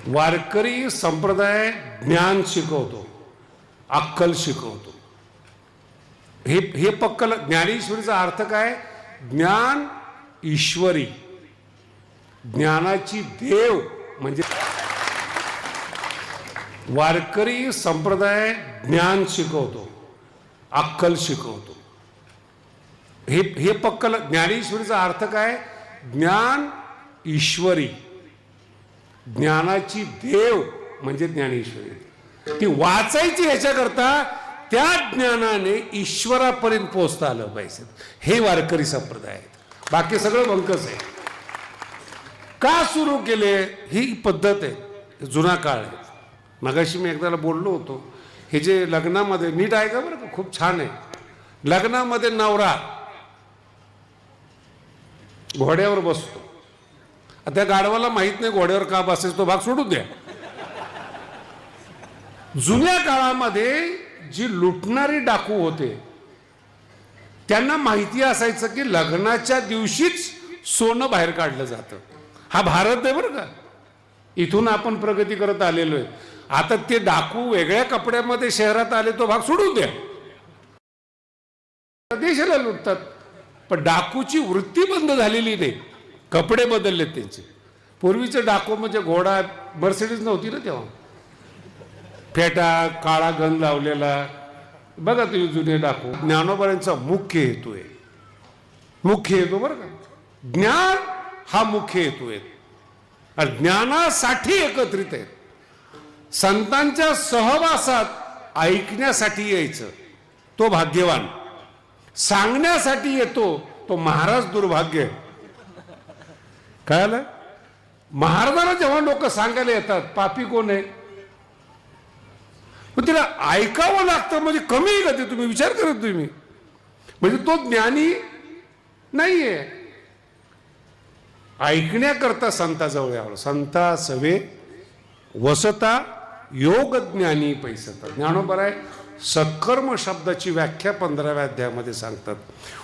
वारकरी संप्रदाय ज्ञान शिकवतो, अक्कल शिकवतो. हे हे पक्कल. ज्ञानेश्वरीचा अर्थ काय? ज्ञान ईश्वरी, ज्ञानाची देव म्हणजे. वारकरी संप्रदाय ज्ञान शिकवतो, अक्कल शिकवतो. हे हे पक्कल. ज्ञानेश्वरीचा अर्थ काय? ज्ञान ईश्वरी, ज्ञानाची देव म्हणजे ज्ञानेश्वरी. ती वाचायची ह्याच्याकरता त्या ज्ञानाने ईश्वरापर्यंत पोहोचता आलं पाहिजे. हे वारकरी संप्रदाय आहेत. बाकी सगळं बंकच आहे. का सुरू केले? ही पद्धत आहे, जुना काळ आहे. मगाशी मी एकदा बोललो होतो, हे जे लग्नामध्ये, नीट आहे का बरं का, खूप छान आहे. लग्नामध्ये नवरा घोड्यावर बसतो. त्या गाढवाला माहित नाही घोड्यावर का बसायचं, तो भाग सोडून द्या. जुन्या काळामध्ये जी लुटणारी डाकू होते त्यांना माहिती असायचं की लग्नाच्या दिवशीच सोनं बाहेर काढलं जातं. हा भारत आहे बरं का, इथून आपण प्रगती करत आलेलो आहे. आता ते डाकू वेगळ्या कपड्यामध्ये शहरात आले, तो भाग सोडून द्या. देशाला लुटतात, पण डाकूची वृत्ती बंद झालेली नाही. कपडे बदललेत त्यांचे. पूर्वीचे डाकू म्हणजे घोडा, मर्सिडीज नव्हती ना तेव्हा, फेटा, काळा गंध लावलेला. बघा तुम्ही जुने डाकू. ज्ञानोबांचा मुख्य हेतू आहे, मुख्य हेतू बरं का. ज्ञान हा मुख्य हेतू आहे. आणि ज्ञानासाठी एकत्रित आहेत. संतांच्या सहवासात ऐकण्यासाठी यायचं तो भाग्यवान, सांगण्यासाठी येतो तो महाराज दुर्भाग्य. कळलं? महाराजांना जेव्हा लोक सांगायला येतात, पापी कोण आहे? पण तिला ऐकावं लागतं म्हणजे कमी आहे का ते? तुम्ही विचार करत तुम्ही, म्हणजे तो ज्ञानी नाहीये. ऐकण्याकरता संताजवळ यावं. संता सवे वसता योग ज्ञानी पैसता. ज्ञानोबा सत्कर्म शब्दाची व्याख्या 15व्या अध्यायामध्ये सांगतात.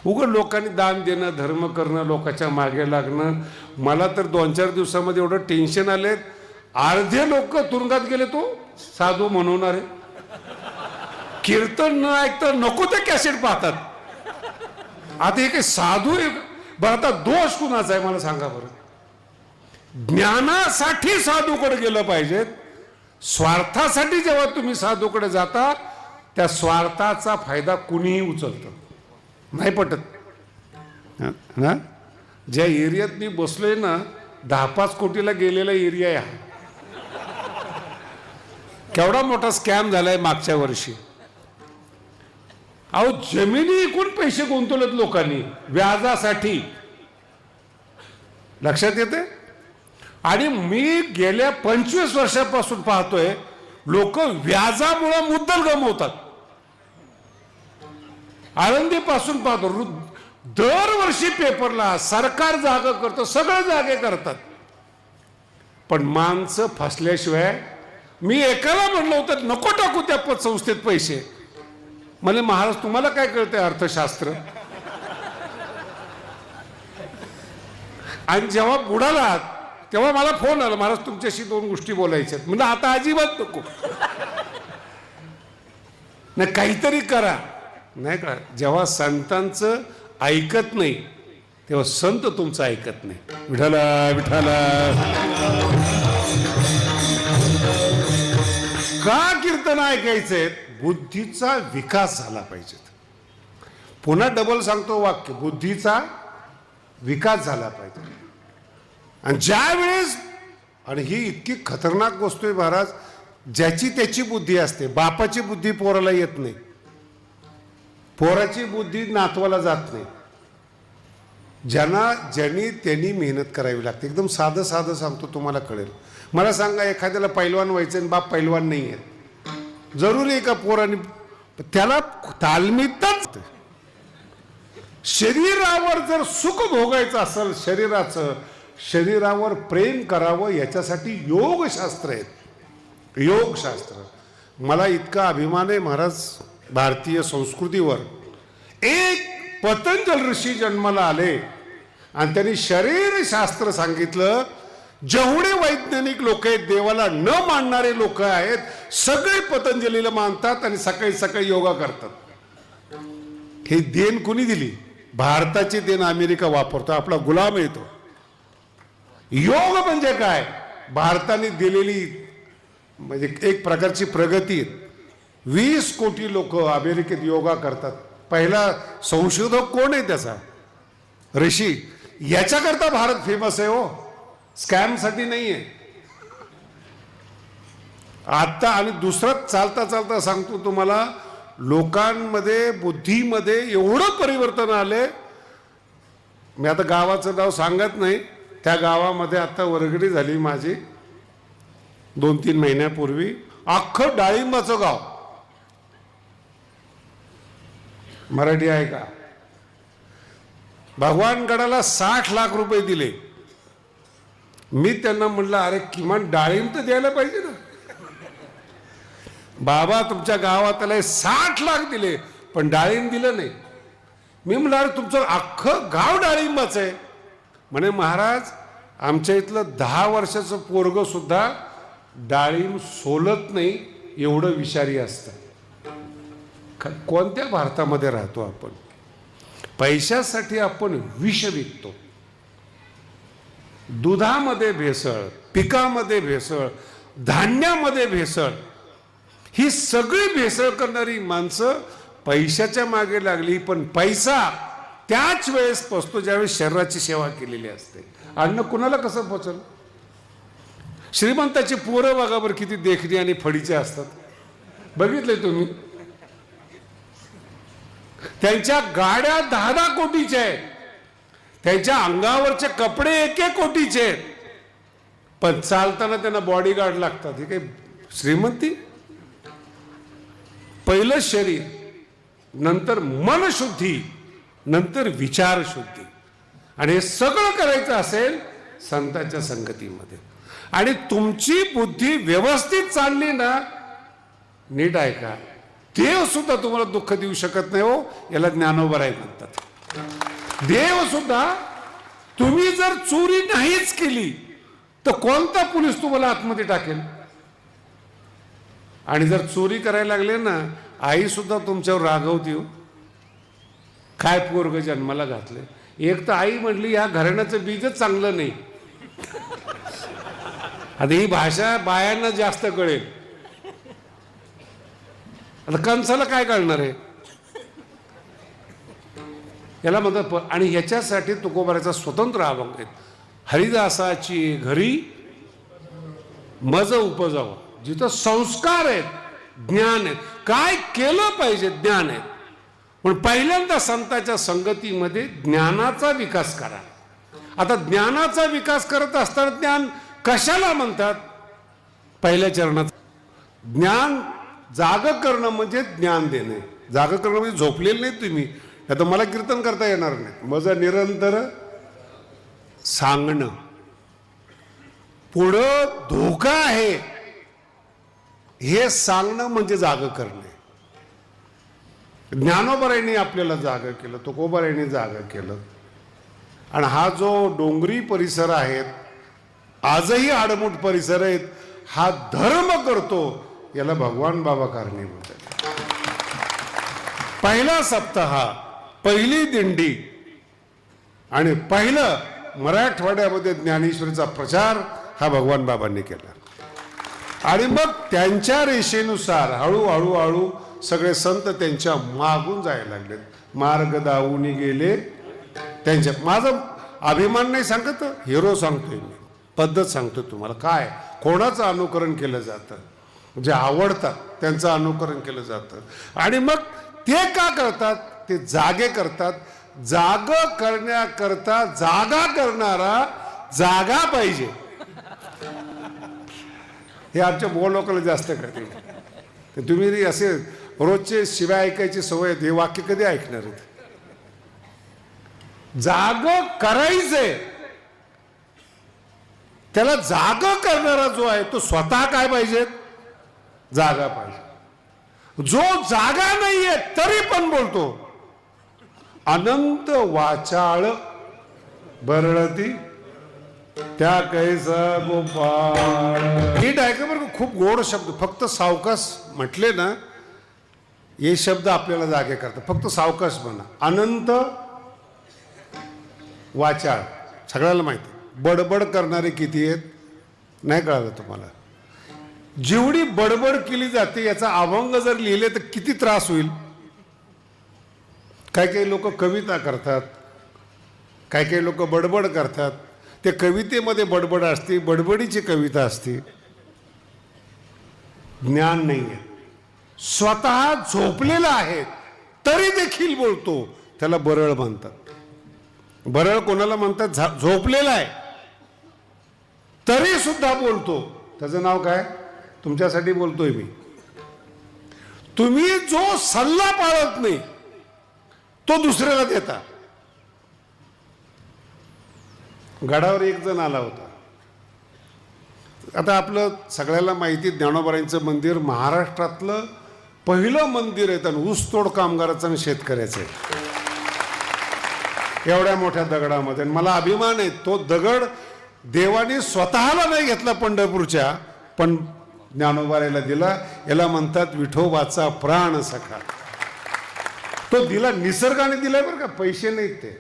उघड लोकांनी दान देणं, धर्म करणं, लोकांच्या मागे लागणं. मला तर 2-4 दिवसामध्ये एवढं टेन्शन आले, अर्धे लोक तुरुंगात गेले तो साधू म्हणवणारे. कीर्तन न ऐकता नको ते कॅसेट पाहतात. आता हे काही साधू आहे बरं? आता दोष कुणाचा आहे मला सांगा बरं. ज्ञानासाठी साधूकडे गेलं पाहिजे. स्वार्थासाठी जेव्हा तुम्ही साधूकडे जाता, त्या स्वार्थाचा फायदा कुणीही उचलतं. नाही पटत ना? ज्या एरियात मी बसलोय ना, 10-5 कोटीला गेलेला एरिया आहे हा. केवढा मोठा स्कॅम झालाय मागच्या वर्षी. अहो, जमिनी इकून पैसे गुंतवलेत लोकांनी व्याजासाठी. लक्षात येते? आणि मी गेल्या 25 वर्षापासून पाहतोय लोक व्याजामुळे मुद्दल गमवतात. आळंदीपासून पाहतो, दरवर्षी पेपरला सरकार जागा करतं, सगळं जागे करतात, पण माणसं फसल्याशिवाय. मी एकाला म्हणलं होतं नको टाकू त्या पतसंस्थेत पैसे. म्हणजे महाराज तुम्हाला काय कळतंय अर्थशास्त्र? आणि जेव्हा बुडाला तेव्हा मला फोन आला, महाराज तुमच्याशी 2 गोष्टी बोलायच्या आहेत. म्हणजे आता अजिबात नको, नाही काहीतरी करा. नाही का, जेव्हा संतांचं ऐकत नाही तेव्हा संत तुमचं ऐकत नाही. विठाला विठाला. का कीर्तन ऐकायचंय? बुद्धीचा विकास झाला पाहिजे. पुन्हा डबल सांगतो वाक्य, बुद्धीचा विकास झाला पाहिजे. आणि ज्या वेळेस, आणि ही इतकी खतरनाक गोष्ट आहे महाराज, ज्याची त्याची बुद्धी असते. बापाची बुद्धी पोराला येत नाही, पोराची बुद्धी नातवाला जात नाही. ज्यांनी त्यांनी मेहनत करावी लागते. एकदम साधं साधं सांगतो, तुम्हाला कळेल. मला सांगा, एखाद्याला पैलवान व्हायचं आणि बाप पैलवान नाही आहे, जरुरी आहे का पोरांनी? त्याला तालमीतच शरीरावर जर सुख भोगायचं असेल, शरीरावर प्रेम करावं, याच्यासाठी योगशास्त्र आहेत. योगशास्त्र. मला इतका अभिमान आहे महाराज भारतीय संस्कृतीवर. एक पतंजल ऋषी जन्माला आले आणि त्यांनी शरीरशास्त्र सांगितलं जेवढे वैज्ञानिक लोक आहेत, देवाला न मानणारे लोक आहेत, सगळे पतंजलीला मानतात आणि सकाळी सकाळी योगा करतात. हे देण कोणी दिली? भारताची देण अमेरिका वापरतो, आपला गुलाम येतो. योग म्हणजे काय? भारताने दिलेली म्हणजे एक प्रकारची प्रगती. 20 कोटी लोक अमेरिकेत योगा करतात. पहिला संशोधक कोण आहे त्याचा? ऋषी. याच्याकरता भारत फेमस आहे हो, स्कॅमसाठी नाही आहे. आता आणि दुसरं चालता चालता सांगतो तुम्हाला, लोकांमध्ये बुद्धीमध्ये एवढं परिवर्तन आले. मी आता गावाचं नाव सांगत नाही, त्या गावामध्ये आता वर्गणी झाली माझी 2-3 महिन्यापूर्वी. अख्खं डाळिंबाचं गाव. मराठी आहे का? भगवानगडाला 60 लाख रुपये दिले. मी त्यांना म्हटलं, अरे किमान डाळिंब तर द्यायला पाहिजे ना. बाबा तुमच्या गावात आले 60 लाख दिले पण डाळिंब दिलं नाही. मी म्हटलं, अरे तुमचं अख्खं गाव डाळिंबाचं आहे. म्हणे महाराज आमच्या इथलं 10 वर्षाचं पोरग सुद्धा डाळिंब सोलत नाही, एवढं विषारी असतं. कोणत्या भारतामध्ये राहतो आपण? पैशासाठी आपण विष विकतो. दुधामध्ये भेसळ, पिकामध्ये भेसळ, धान्यामध्ये भेसळ. ही सगळी भेसळ करणारी माणसं पैशाच्या मागे लागली. पण पैसा त्याच वेळेस पोचतो ज्यावेळेस शरीराची सेवा केलेली असते. अन्न कुणाला कसं पोचल? श्रीमंताची पोरं बघा बरं किती देखणी आणि फडीचे असतात, बघितले तुम्ही? त्यांच्या गाड्या 10-10 कोटीच्या आहेत, त्यांच्या अंगावरचे कपडे 1-1 कोटीचे आहेत, पण चालताना त्यांना बॉडीगार्ड लागतात. हे काही श्रीमंती? पहिलं शरीर, नंतर मनशुद्धी, नंतर विचार शुद्धी. आणि हे सगळं करायचं असेल संतांच्या संगतीमध्ये. आणि तुमची बुद्धी व्यवस्थित चालली ना, नीट ऐका, देव सुद्धा तुम्हाला दुःख देऊ शकत नाही हो. याला ज्ञानोबराय म्हणतात. देव सुद्धा, तुम्ही जर चोरी नाहीच केली तर कोणता पोलीस तुम्हाला आतमध्ये टाकेल? आणि जर चोरी करायला लागले ना, आई सुद्धा तुमच्यावर रागवते हो. काय पोरग जन्माला घातले? एक तर आई म्हटली या घराण्याचं बीजच चांगलं नाही. आता ही भाषा बायांना जास्त कळेल, आता कंसाला काय कळणार आहे? याला म्हणतात. आणि ह्याच्यासाठी तुकोबाराचा स्वतंत्र अभंग आहेत. हरिदासाची घरी मज उपजावं. जिथं संस्कार आहेत, ज्ञान आहेत, काय केलं पाहिजे ज्ञान आहेत. पण पहिल्यांदा संतांच्या संगतीमध्ये ज्ञानाचा विकास करा. आता ज्ञानाचा विकास करत असताना ज्ञान कशाला म्हणतात? पहिल्या चरणात ज्ञान जाग करणं म्हणजे ज्ञान देणे. जाग करणं म्हणजे झोपलेलं नाही तुम्ही. आता मला कीर्तन करता येणार नाही. माझं निरंतर सांगणं, पुढं धोका आहे हे सांगणं म्हणजे जाग करणे. ज्ञानोबरायांनी आपल्याला जाग केलं, तुकोबारायांनी जाग केलं. आणि हा जो डोंगरी परिसर आहेत, आजही आडमुठ परिसर आहेत, हा धर्म करतो, याला भगवान बाबा कारणीभूत आहेत. पहिला सप्ताह, पहिली दिंडी आणि पहिलं मराठवाड्यामध्ये ज्ञानेश्वरीचा प्रचार हा भगवान बाबांनी केला. आणि मग त्यांच्या रेषेनुसार हळूहळू हळू सगळे संत त्यांच्या मागून जायला लागले. मार्ग दावून गेले त्यांच्या. माझा अभिमान नाही सांगत, हिरो सांगतोय मी, पद्धत सांगतो तुम्हाला. काय कोणाचं अनुकरण केलं जातं? जे आवडतात त्यांचं अनुकरण केलं जातं. आणि मग ते का करतात? ते जागे करतात. जाग करण्याकरता जागा करणारा जागा पाहिजे. हे आमच्या बोल लोकांना जास्त कळते. तर तुम्ही असे रोजचे शिवाय ऐकायची सवय आहे, हे वाक्य कधी ऐकणार आहेत? जाग करायचंय, त्याला जाग करणारा जो आहे तो स्वतः काय पाहिजे? जागा पाहिजे. जो जागा नाहीये तरी पण बोलतो, अनंत वाचाळ बरळती त्या कैसा गोपाळ. नीट ऐका बरं का, खूप गोड शब्द. फक्त सावकाश म्हटले ना, हे शब्द आपल्याला जागे करतात. फक्त सावकाश म्हणा. अनंत वाचाळ, सगळ्याला माहिती. बडबड करणारे किती आहेत नाही कळालं तुम्हाला. जेवढी बडबड केली जाते याचा अभंग जर लिहिले तर किती त्रास होईल. काही काही लोक कविता करतात, काही काही लोक बडबड करतात. ते कवितेमध्ये बडबड असते, बडबडीची कविता असते. ज्ञान नाही आहे. स्वतः झोपलेला आहे तरी देखील बोलतो, त्याला बरळ म्हणतात. बरळ कोणाला म्हणतात? झोपलेला आहे तरी सुद्धा बोलतो, त्याचं नाव काय? तुमच्यासाठी बोलतोय मी. तुम्ही जो सल्ला पाळत नाही तो दुसऱ्याला देता. गडावर एक जण आला होता. आता आपलं सगळ्याला माहिती, ज्ञानोबारांचं मंदिर महाराष्ट्रातलं पहिलं मंदिर आहे. आणि ऊसतोड कामगाराचं आणि शेतकऱ्याचं आहे, एवढ्या मोठ्या दगडामध्ये. मला अभिमान आहे. तो दगड देवाने स्वतःला नाही घेतला पंढरपूरच्या, पण ज्ञानोबारायला दिला. याला म्हणतात विठोबाचा प्राण सखा. तो दिला, निसर्गाने दिलाय बरं का, पैसे नाहीत ते.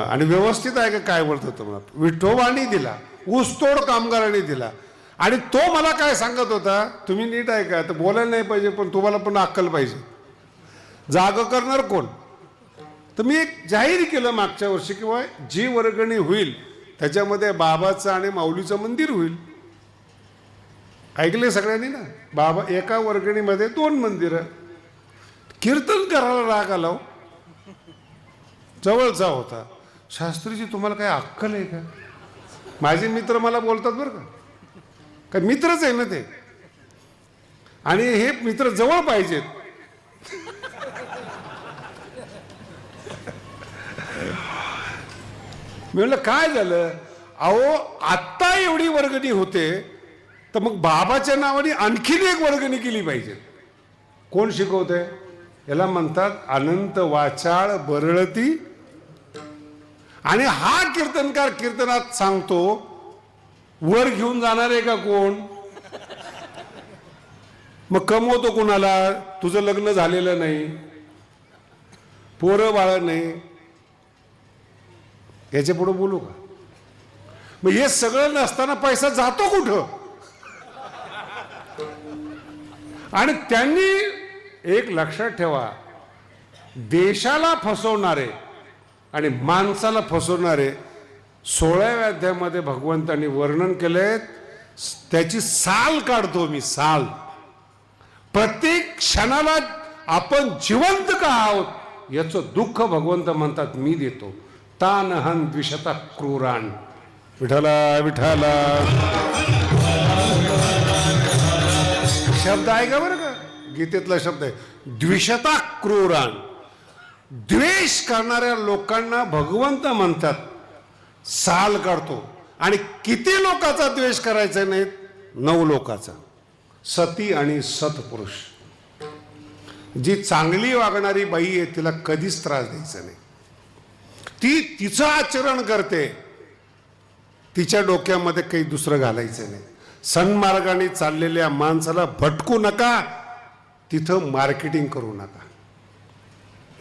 आणि व्यवस्थित आहे का काय बोलतो तुम्हाला? विठोबाने दिला, ऊसतोड कामगारांनी दिला. आणि तो मला काय सांगत होता, तुम्ही नीट ऐका. तर बोलायला नाही पाहिजे, पण तुम्हाला पण अक्कल पाहिजे. जाग करणार कोण? तर मी एक जाहीर केलं मागच्या वर्षी, किंवा जी वर्गणी होईल त्याच्यामध्ये बाबाचं आणि माऊलीचं मंदिर होईल. ऐकले सगळ्यांनी ना? बाबा एका वर्गणीमध्ये 2 मंदिरं. कीर्तन करायला राग आला हो. जवळचा होता. शास्त्रीजी तुम्हाला काय अक्कल आहे का? माझे मित्र मला बोलतात बरं का, काय मित्रच आहे ना ते, आणि हे मित्र जवळ पाहिजेत. मी म्हणलं काय झालं? अहो आत्ता एवढी वर्गणी होते तर मग बाबाच्या नावाने आणखीन एक वर्गणी केली पाहिजे. कोण शिकवतंय? याला म्हणतात अनंत वाचाळ बरळती. आणि हा कीर्तनकार कीर्तनात सांगतो, वर घेऊन जाणार आहे का कोण? मग कमवतो कोणाला? तुझं लग्न झालेलं नाही, पोरं बाळ नाही, याच्या पुढे बोलू का? मग हे सगळं नसताना पैसा जातो कुठं? आणि त्यांनी एक लक्षात ठेवा, देशाला फसवणारे आणि माणसाला फसवणारे 16व्या अध्यायामध्ये भगवंतांनी वर्णन केलंय. त्याची साल काढतो मी, साल. प्रत्येक क्षणाला आपण जिवंत का आहोत याचं दुःख भगवंत म्हणतात मी देतो. तानहन द्विषता क्रूरान. विठाला विठाला शब्द आहे का बरं का? गीतेतला शब्द आहे द्विषता क्रूरान. द्वेष करणाऱ्या लोकांना भगवंत म्हणतात साल काढतो. आणि किती लोकांचा द्वेष करायचा नाहीत? 9 लोकांचा. सती आणि सत्पुरुष. जी चांगली वागणारी बाई आहे तिला कधीच त्रास द्यायचा नाही. ती तिचं आचरण करते, तिच्या डोक्यामध्ये काही दुसरं घालायचं नाही. सन्मार्गाने चाललेल्या माणसाला भटकू नका, तिथं मार्केटिंग करू नका.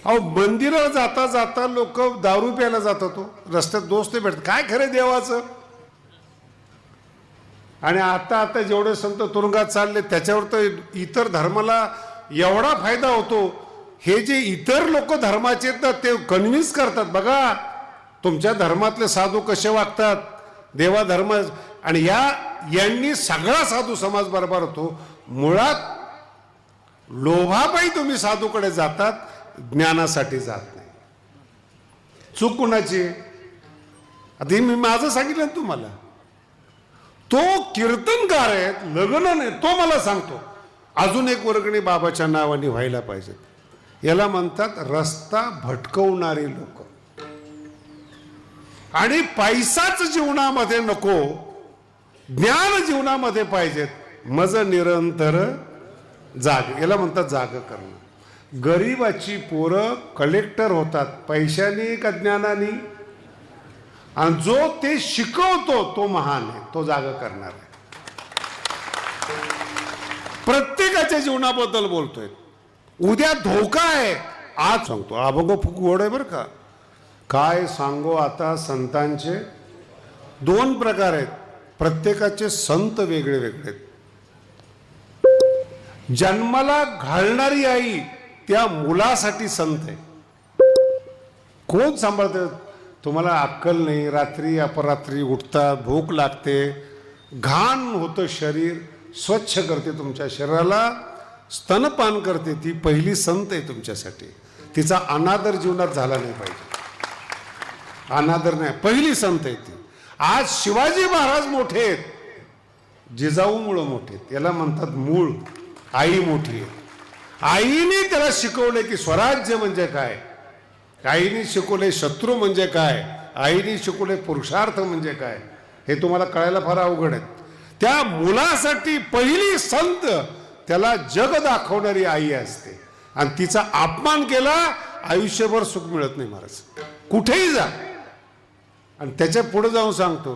अहो मंदिरात जाता जाता लोक दारू प्यायला जातात, तो रस्त्यात दोस्त भेटत. काय खरं देवाचं? आणि आता जेवढे संत तुरुंगात चालले त्याच्यावर तर इतर धर्माला एवढा फायदा होतो. हे जे इतर लोक धर्माचे आहेत ना ते कन्व्हिन्स करतात, बघा तुमच्या धर्मातले साधू कसे वागतात, देवा धर्म. आणि यांनी सगळा साधू समाज बरोबर होतो. मुळात लोभापायी तुम्ही साधूकडे जातात, ज्ञानासाठी जात नाही. चूक कुणाची? आता मी माझं सांगितलं ना तुम्हाला. तो कीर्तनकार आहे, लग्न नाही, तो मला सांगतो अजून एक वर्गणी बाबाच्या नावाने व्हायला पाहिजे. याला म्हणतात रस्ता भटकवणारे लोक. आणि पैसाच जीवनामध्ये नको, ज्ञान जीवनामध्ये पाहिजेत. मज निरंतर जाग, याला म्हणतात जाग करणं. गरीबाची पोरं कलेक्टर होतात पैशाने का ज्ञानाने? आणि जो ते शिकवतो तो महान आहे, तो जागा करणार आहे. प्रत्येकाच्या जीवनाबद्दल बोलतोय. उद्या धोका आहे आज सांगतो. अभंग खूप गोड आहे बरं का. काय सांगो आता संतांचे 2 प्रकार आहेत. प्रत्येकाचे संत वेगळे वेगळे आहेत. जन्माला घालणारी आई त्या मुलासाठी संत आहे. कोण सांभाळतं? तुम्हाला अक्कल नाही, रात्री अपरात्री उठतात, भूक लागते, घाण होतं शरीर, स्वच्छ करते तुमच्या शरीराला, स्तनपान करते, ती पहिली संत आहे तुमच्यासाठी. तिचा अनादर जीवनात झाला नाही पाहिजे. अनादर नाही, पहिली संत आहे ती. आज शिवाजी महाराज मोठे आहेत, जिजाऊमुळं मोठे आहेत. याला म्हणतात मूळ. आई मोठी आहे. आईने त्याला शिकवले की स्वराज्य म्हणजे काय, आईने शिकवले शत्रू म्हणजे काय, आईने शिकवले पुरुषार्थ म्हणजे काय. हे तुम्हाला कळायला फार अवघड आहे. त्या मुलासाठी पहिली संत त्याला जग दाखवणारी आई असते. आणि तिचा अपमान केला आयुष्यभर सुख मिळत नाही महाराज, कुठेही जा. आणि त्याच्या पुढे जाऊन सांगतो,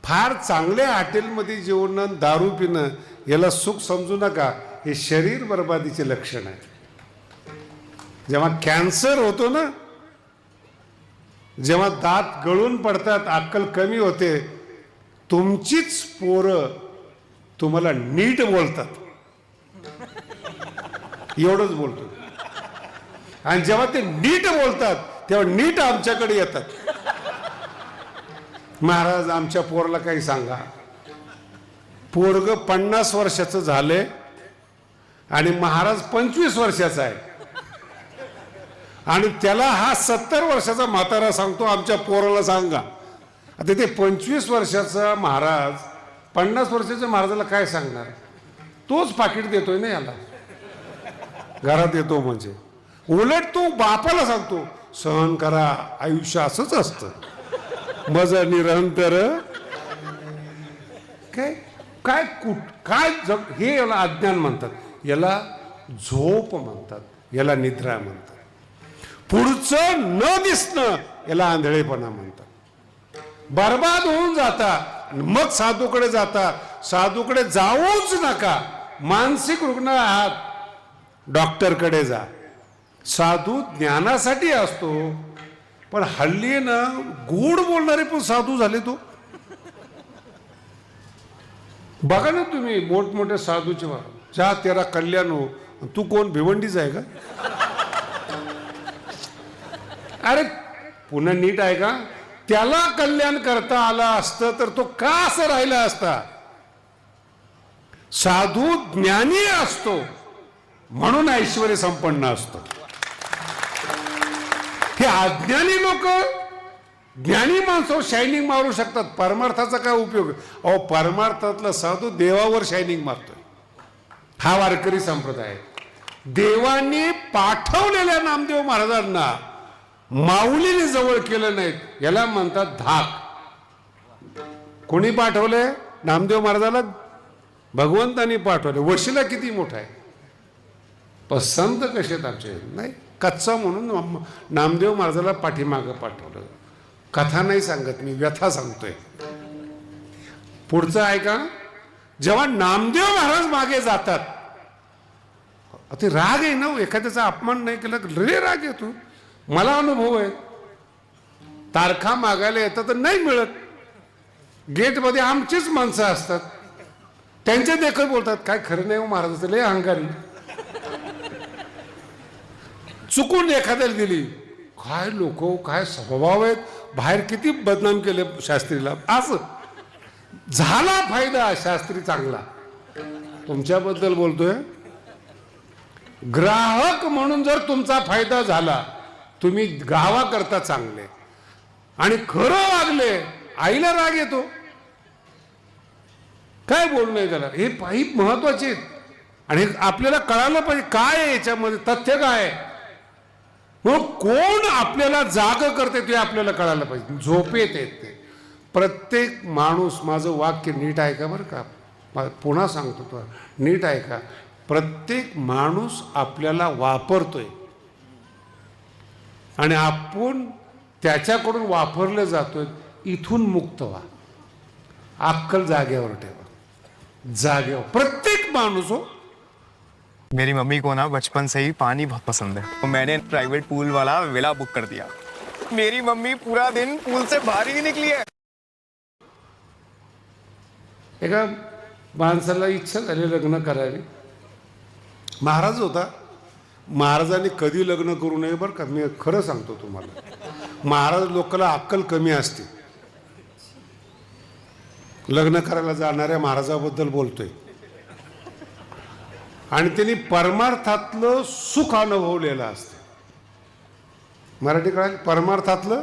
फार चांगल्या हॉटेलमध्ये जेवण, दारू पिणं याला सुख समजू नका. हे शरीर बर्बादीचे लक्षण आहे. जेव्हा कॅन्सर होतो ना, जेव्हा दात गळून पडतात, अक्कल कमी होते, तुमचीच पोरं तुम्हाला नीट बोलतात. एवढंच बोलतो. आणि जेव्हा ते नीट बोलतात तेव्हा नीट आमच्याकडे येतात. महाराज आमच्या पोराला काही सांगा. पोरग 50 वर्षाचं झालंय आणि महाराज 25 वर्षाचा आहे. आणि त्याला हा 70 वर्षाचा म्हातारा सांगतो आमच्या पोराला सांगा. आता ते 25 वर्षाचा महाराज 50 वर्षाच्या महाराजाला काय सांगणार? तोच पाकिट देतोय ना याला, घरात येतो म्हणजे. उलट तो बापाला सांगतो, सहन करा, आयुष्य असंच असतं, मज निरंतर. काय काय काय हे याला अज्ञान म्हणतात, याला झोप म्हणतात, याला निद्रा म्हणतात. पुढचं न दिसणं याला आंधळेपणा म्हणतात. बर्बाद होऊन जाता, मग साधूकडे जाता. साधूकडे जाऊच नका. मानसिक रुग्ण आहात, डॉक्टरकडे जा. साधू ज्ञानासाठी असतो, पण हल्ली ना गोड बोलणारे पण साधू झाले. तो बघा ना तुम्ही, मोठमोठ्या साधूचे जा तेरा कल्याण हो. तू कोण भिवंडीच आहे का? अरे पुन्हा नीट आहे का? त्याला कल्याण करता आलं असतं तर तो का असं राहिला असता? साधू ज्ञानी असतो म्हणून ऐश्वर्य संपन्न असतो. हे अज्ञानी लोक ज्ञानी माणसावर शायनिंग मारू शकतात. परमार्थाचा काय उपयोग? अहो परमार्थातला साधू देवावर शायनिंग मारतोय. हा वारकरी संप्रदाय आहे. देवांनी पाठवलेल्या नामदेव महाराजांना माऊलीने जवळ केलं नाही, याला म्हणतात धाक. कोणी पाठवले? नामदेव महाराजाला भगवंतानी पाठवले. वशिला किती मोठा आहे, पण संत कसे आहेत आमचे? नाही, कच्चा म्हणून नामदेव महाराजाला पाठीमागं पाठवलं. कथा नाही सांगत मी, व्यथा सांगतोय. पुढचं ऐका. जेव्हा नामदेव महाराज मागे जातात, ते राग आहे ना, एखाद्याचा अपमान नाही केला रे राग येतो. मला अनुभव आहे, तारखा मागायला येतात तर नाही मिळत. गेटमध्ये आमचीच माणसं असतात, त्यांचे देखत बोलतात, काय खरं नाही हो महाराजाचं, लय अहंकारी. चुकून एखाद्याला दिली, काय लोक, काय स्वभाव आहेत, बाहेर किती बदनाम केले शास्त्रीला. असं झाला फायदा, शास्त्री चांगला. तुमच्याबद्दल बोलतोय. ग्राहक म्हणून जर तुमचा फायदा झाला, तुम्ही गावाकरता चांगले आणि खरं वागले, आईला राग येतो. काय बोलणं आहे त्याला? हे काही महत्वाचे आहेत आणि आपल्याला कळायला पाहिजे काय आहे याच्यामध्ये, तथ्य काय आहे. मग कोण आपल्याला जाग करते ते आपल्याला कळायला पाहिजे. झोपेत येत ते प्रत्येक माणूस. माझं वाक्य नीट ऐका बरं का, पुन्हा सांगतो तो, नीट ऐका. प्रत्येक माणूस आपल्याला वापरतोय आणि आपण त्याच्याकडून वापरले जातोय. इथून मुक्त व्हा. अक्कल जागेवर ठेवा, जागेवर प्रत्येक माणूस हो. मेरी मम्मी को ना बचपन से ही पानी बहुत पसंद है तो मैंने प्राइवेट पूल वाला विला बुक कर दिया. मेरी मम्मी पूरा दिन पूल से बाहर ही नहीं निकली है. एका माणसाला इच्छा झाली लग्न करावी. महाराज होता. महाराजांनी कधी लग्न करू नये बरं का. मी खरं सांगतो तुम्हाला, महाराज लोकांना अक्कल कमी असते. लग्न करायला जाणाऱ्या महाराजाबद्दल बोलतोय. आणि त्यांनी परमार्थातलं सुख अनुभवलेलं असतं. मराठी कळाल? परमार्थातलं.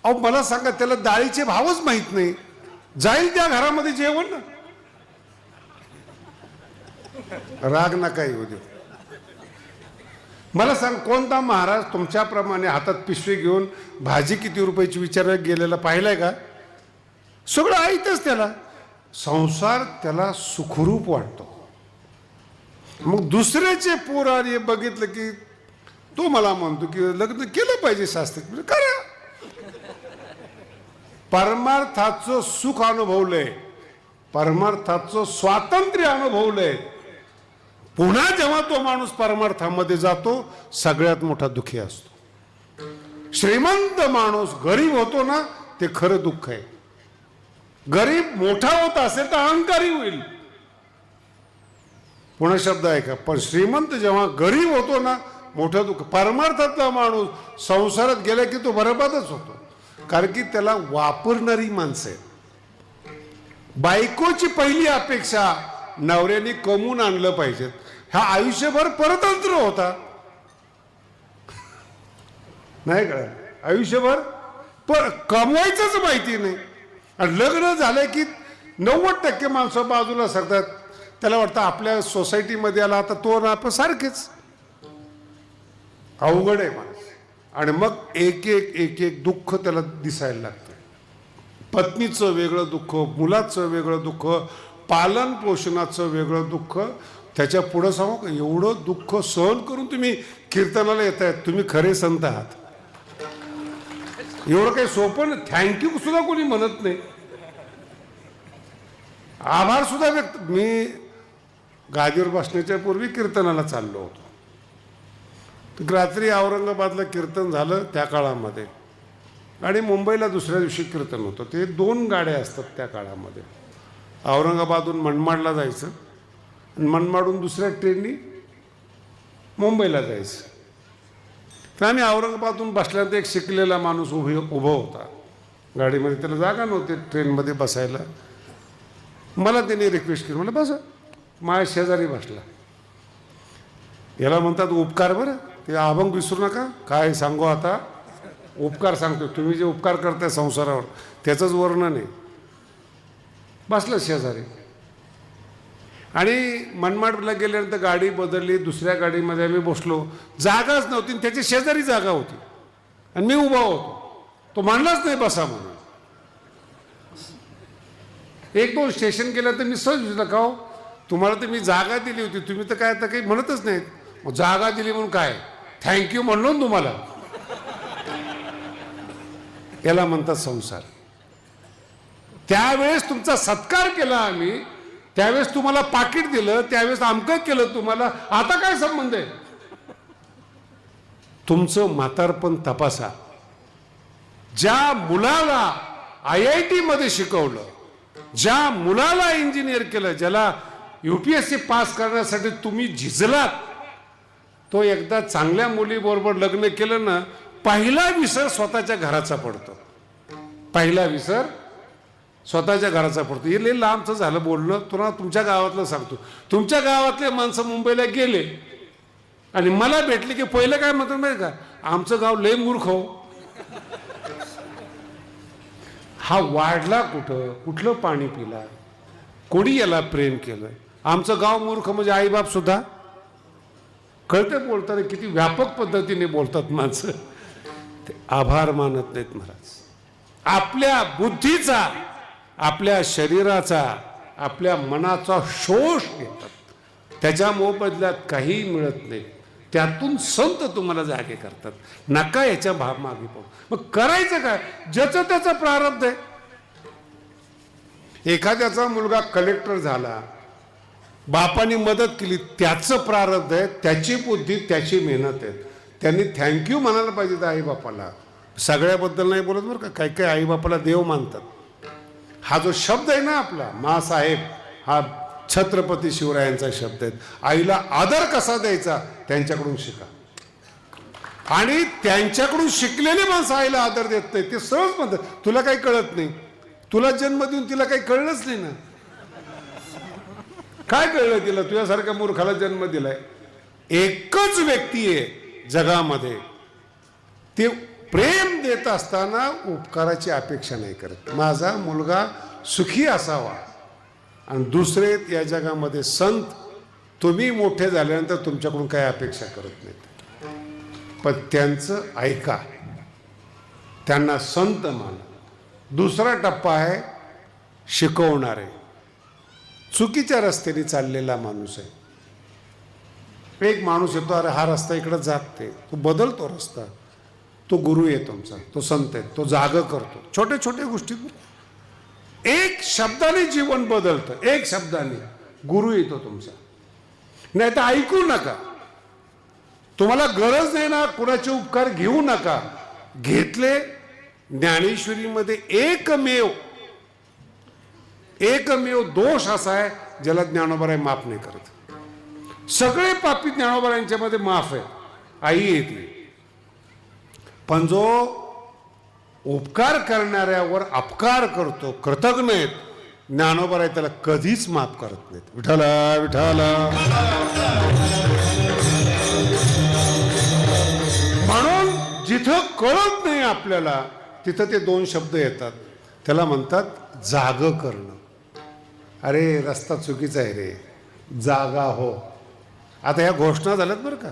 अहो मला सांगा, त्याला डाळीचे भावच माहित नाही, जाईल त्या घरामध्ये जेवण ना. राग नका येऊ दे. मला सांग, कोणता महाराज तुमच्याप्रमाणे हातात पिशवी घेऊन भाजी किती रुपयाची विचारायला गेलेला पाहिलाय का? सगळं ऐकतच त्याला. संसार त्याला सुखरूप वाटतो. मग दुसऱ्याचे पोर आणि बघितलं की तो मला म्हणतो की लग्न केलं पाहिजे शास्त्रीय. करा. परमार्थाचं सुख अनुभवलंय, परमार्थाचं स्वातंत्र्य अनुभवलंय. पुन्हा जेव्हा तो माणूस परमार्थामध्ये जातो, सगळ्यात मोठा दुःखी असतो. श्रीमंत माणूस गरीब होतो ना, ते खरं दुःख आहे. गरीब मोठा होत असेल तर अहंकारी होईल. पुन्हा शब्द आहे का? पण श्रीमंत जेव्हा गरीब होतो ना, मोठं दुःख. परमार्थातला माणूस संसारात गेला की तो बरबादच होतो. कारण की त्याला वापरणारी माणसं आहेत. बायकोची पहिली अपेक्षा नवऱ्याने कमवून आणलं पाहिजे. हा आयुष्यभर परतंत्र होता. नाही कळलं? आयुष्यभर कमवायचंच माहिती नाही. आणि लग्न झालं की 90% माणसं बाजूला सरतात. त्याला वाटतं आपल्या सोसायटीमध्ये आला आता तो ना आपण सारखेच. अवघड आहे माणूस. आणि मग एक एक दुःख त्याला दिसायला लागतं. पत्नीचं वेगळं दुःख, मुलाचं वेगळं दुःख, पालन पोषणाचं वेगळं दुःख. त्याच्या पुढं सांगू का, एवढं दुःख सहन करून तुम्ही कीर्तनाला येत आहेत, तुम्ही खरे संत आहात. एवढं काही सोपं नाही. थँक्यू सुद्धा कोणी म्हणत नाही, आभार सुद्धा व्यक्त. मी गादीवर बसण्याच्या पूर्वी कीर्तनाला चाललो होतो. रात्री औरंगाबादला कीर्तन झालं त्या काळामध्ये, आणि मुंबईला दुसऱ्या दिवशी कीर्तन होतं. ते 2 गाड्या असतात त्या काळामध्ये. औरंगाबादहून मनमाडला जायचं आणि मनमाडहून दुसऱ्या ट्रेननी मुंबईला जायचं. तर आम्ही औरंगाबादहून बसल्यानंतर एक शिकलेला माणूस उभा होता गाडीमध्ये. त्याला जागा नव्हती ट्रेनमध्ये बसायला. मला त्याने रिक्वेस्ट केली, मला बसा. माझ्या शेजारी बसला. याला म्हणतात उपकार. बरं, ते अभंग विसरू नका. काय सांगू आता, उपकार सांगतो. तुम्ही जे उपकार करताय संसारावर त्याचंच वर्णन आहे. बसलं शेजारी. आणि मनमाडला गेल्यानंतर गाडी बदलली, दुसऱ्या गाडीमध्ये आम्ही बसलो. जागाच नव्हती, त्याची शेजारी जागा होती आणि मी उभा होतो. तो म्हणलाच नाही बसा म्हणून. 1-2 स्टेशन केलं तर मी सहज विचारलं, का हो तुम्हाला तर मी जागा दिली होती, तुम्ही तर काय आता काही म्हणतच नाहीत. मग जागा दिली म्हणून काय, थँक्यू म्हणलो ना तुम्हाला. याला म्हणतात संसार. त्यावेळेस तुमचा सत्कार केला आम्ही, त्यावेळेस तुम्हाला पाकिट दिलं, त्यावेळेस अमकं केलं तुम्हाला. आता काय संबंध आहे? तुमचं म्हातारपण तपासा. ज्या मुलाला IIT मध्ये शिकवलं, ज्या मुलाला इंजिनियर केलं, ज्याला UPSC पास करण्यासाठी तुम्ही झिजलात, तो एकदा चांगल्या मुलीबरोबर लग्न केलं ना, पहिला विसर स्वतःच्या घराचा पडतो. पहिला विसर स्वतःच्या घराचा पडतो. हे लय लांबचं झालं बोलणं. तुमच्या गावातलं सांगतो. तुमच्या गावातले माणसं मुंबईला गेले आणि मला भेटले की पहिलं काय म्हणतात माहिती का, आमचं गाव लय मूर्ख हो. हा वाढला कुठं, कुठलं पाणी पिला, कोणी याला प्रेम केलं. आमचं गाव मूर्ख म्हणजे आईबाप सुद्धा. कळते बोलताना किती व्यापक पद्धतीने बोलतात माणसं. ते आभार मानत नाहीत महाराज. आपल्या बुद्धीचा, आपल्या शरीराचा, आपल्या मनाचा शोष घेतात. त्याच्या मोबदल्यात काही मिळत नाही. त्यातून संत तुम्हाला जागे करतात. नका याच्या मागे पडू. मग करायचं काय? ज्याचं त्याचं प्रारब्ध आहे. एखाद्याचा मुलगा कलेक्टर झाला, बापाने मदत केली, त्याचं प्रारब्ध आहे, त्याची बुद्धी, त्याची मेहनत आहे. त्यांनी थँक्यू म्हणायला पाहिजे आई बापाला. सगळ्याबद्दल नाही बोलत बरं का, काही काही आई बापाला देव मानतात. हा जो शब्द आहे ना आपला मासाहेब, हा छत्रपती शिवरायांचा शब्द आहे. आईला आदर कसा द्यायचा त्यांच्याकडून शिका. आणि त्यांच्याकडून शिकलेले माणसं आईला आदर देत नाही. ते सहज म्हणतात तुला काही कळत नाही. तुला जन्म देऊन तिला काही कळलंच नाही ना. काय कळलं तिला? तुझ्यासारख्या मूर्खाला जन्म दिलाय. एकच व्यक्ती आहे जगामध्ये, ते प्रेम देत असताना उपकाराची अपेक्षा नाही करत. माझा मुलगा सुखी असावा. आणि दुसरे या जगामध्ये संत, तुम्ही मोठे झाल्यानंतर तुमच्याकडून काही अपेक्षा करत नाहीत, पण त्यांचं ऐका, त्यांना संत माना. दुसरा टप्पा आहे शिकवणारे. चुकीच्या रस्त्याने चाललेला माणूस आहे. एक माणूस येतो, अरे हा रस्ता इकडे जात नाही, तो बदलतो रस्ता. तो गुरु आहे तुमचा, तो संत आहे, तो जाग करतो. छोट्या छोट्या गोष्टी, एक शब्दाने जीवन बदलतं. एक शब्दाने गुरु येतो तुमचा. नाही तर ऐकू नका. तुम्हाला गरज नाही ना, कुणाचे उपकार घेऊ नका. घेतले, ज्ञानेश्वरीमध्ये एकमेव दोष असा आहे ज्याला ज्ञानोबराय माफ नाही करत. सगळे पापी ज्ञानोबरायांच्या मध्ये माफ आहे, आई येते. पण जो उपकार करणाऱ्यावर अपकार करतो, कृतज्ञ आहेत, ज्ञानोबराय त्याला कधीच माफ करत नाहीत. विठाला विठाला. म्हणून जिथं कळत नाही आपल्याला, तिथं ते दोन शब्द येतात. त्याला म्हणतात जाग करणं. अरे रस्ता चुकीचा आहे रे, जागा हो. आता ह्या घोषणा झाल्यात बरं का,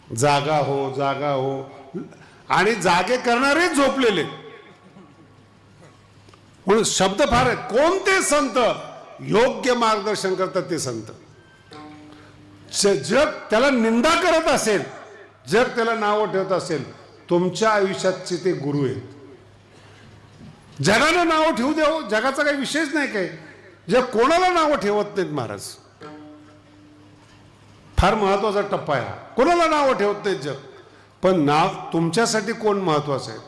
जागा हो, जागा हो. आणि जागे करणारे झोपलेले. म्हणून शब्द फार आहेत. कोणते संत योग्य मार्गदर्शन करतात ते संत. जग त्याला निंदा करत असेल, जग त्याला नावं ठेवत असेल, तुमच्या आयुष्याचे ते गुरु आहेत. जगानं नावं ठेवू द्यावं, जगाचा काही विषयच नाही. काय जग कोणाला नावं ठेवत नाहीत महाराज. फार महत्वाचा टप्पा आहे हा. कोणाला नावं ठेवत नाहीत जग. पण नाव तुमच्यासाठी कोण महत्वाचं आहे?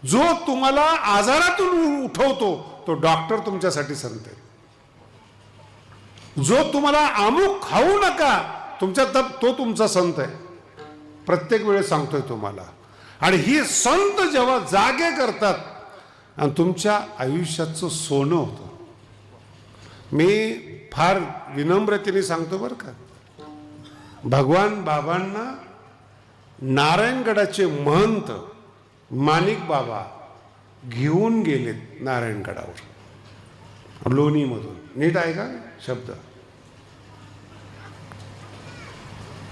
जो तुम्हाला आजारातून उठवतो तो डॉक्टर तुमच्यासाठी संत आहे. जो तुम्हाला अमुक खाऊ नका तुमच्या तो तुमचा संत आहे. प्रत्येक वेळेस सांगतोय तुम्हाला. आणि ही संत जेव्हा जागे करतात आणि तुमच्या आयुष्याचं सोनं होतं. मी फार विनम्रतेने सांगतो बरं का, भगवान बाबांना नारायणगडाचे महंत माणिक बाबा घेऊन गेलेत नारायणगडावर लोणीमधून. नीट आहे का शब्द?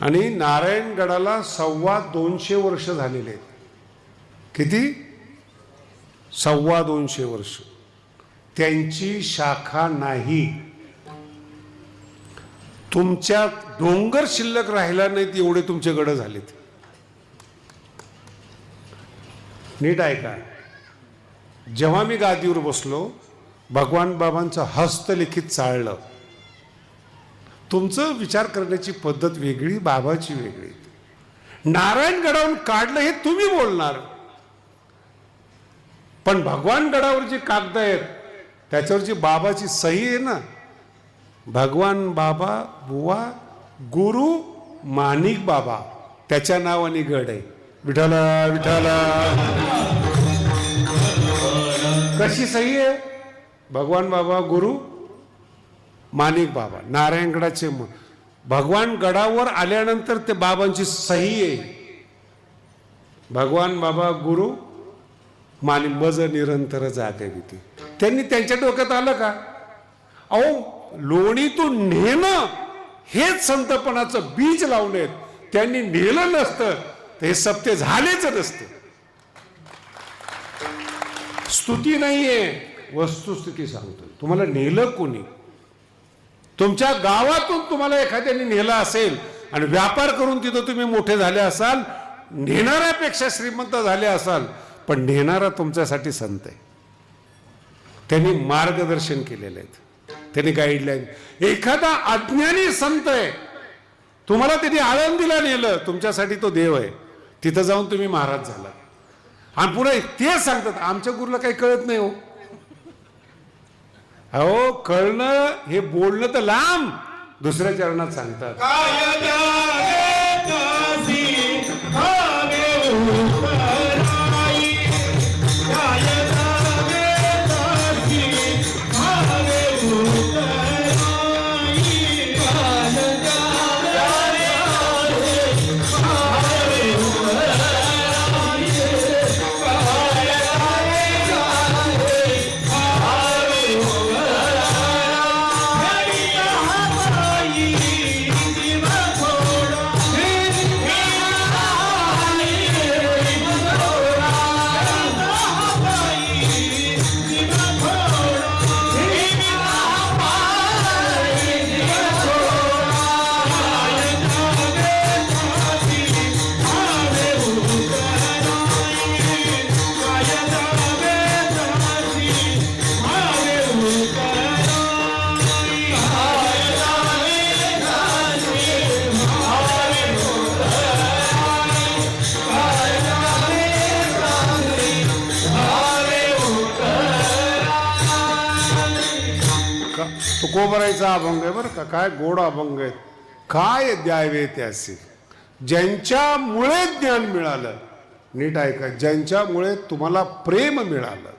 आणि नारायणगडाला 250 वर्ष झालेले आहेत. किती? 250 वर्ष. त्यांची शाखा नाही. तुमच्या डोंगर शिल्लक राहिला नाहीत एवढे तुमचे गड झालेत. नीट आहे का? जेव्हा मी गादीवर बसलो, भगवान बाबांचं हस्तलिखित चाळलं. तुमचं विचार करण्याची पद्धत वेगळी, बाबाची वेगळी. नारायणगडावरून काढलं हे तुम्ही बोलणार, पण भगवान गडावर जी कागद आहेत त्याच्यावरची बाबाची सही आहे ना. भगवान बाबा बुवा गुरु माणिक बाबा, त्याच्या नावाने गड आहे. विठाला विठाला. कशी सही आहे? भगवान बाबा गुरु माणिक बाबा, नारायणगडाचे. भगवान गडावर आल्यानंतर ते बाबांची सही आहे. भगवान बाबा गुरु माणिक बज निरंतर जागविती. त्यांनी त्यांच्या डोक्यात आलं का? अहो लोणीतून नेणं हेच संतपणाचं बीज लावलेत. त्यांनी नेलं नसतं तर हे सत्य झालेच नसते. स्तुती नाहीये, वस्तुस्थिती सांगतो. तुम्हाला नेलं कोणी? तुमच्या गावातून तुम्हाला एखाद्याने नेलं असेल आणि व्यापार करून तिथं तुम्ही मोठे झाले असाल, नेणाऱ्यापेक्षा श्रीमंत झाले असाल, पण नेणारा तुमच्यासाठी संत आहे. त्यांनी मार्गदर्शन केलेले आहेत, त्यांनी गाईडलाईन. एखादा अज्ञानी संत आहे, तुम्हाला त्यांनी आळंदीला नेलं, तुमच्यासाठी तो देव आहे. तिथं जाऊन तुम्ही महाराज झाला. आणि पुढे ते सांगतात आमच्या गुरुला काही कळत नाही. हो अहो, कळणं हे बोलणं तर लांब, दुसऱ्या चरणात सांगतात. तुकोबरायचा अभंग आहे बरं का, काय गोड अभंग आहे. काय द्यावे त्याचे ज्यांच्यामुळे ज्ञान मिळालं. नीट ऐका, ज्यांच्यामुळे तुम्हाला प्रेम मिळालं,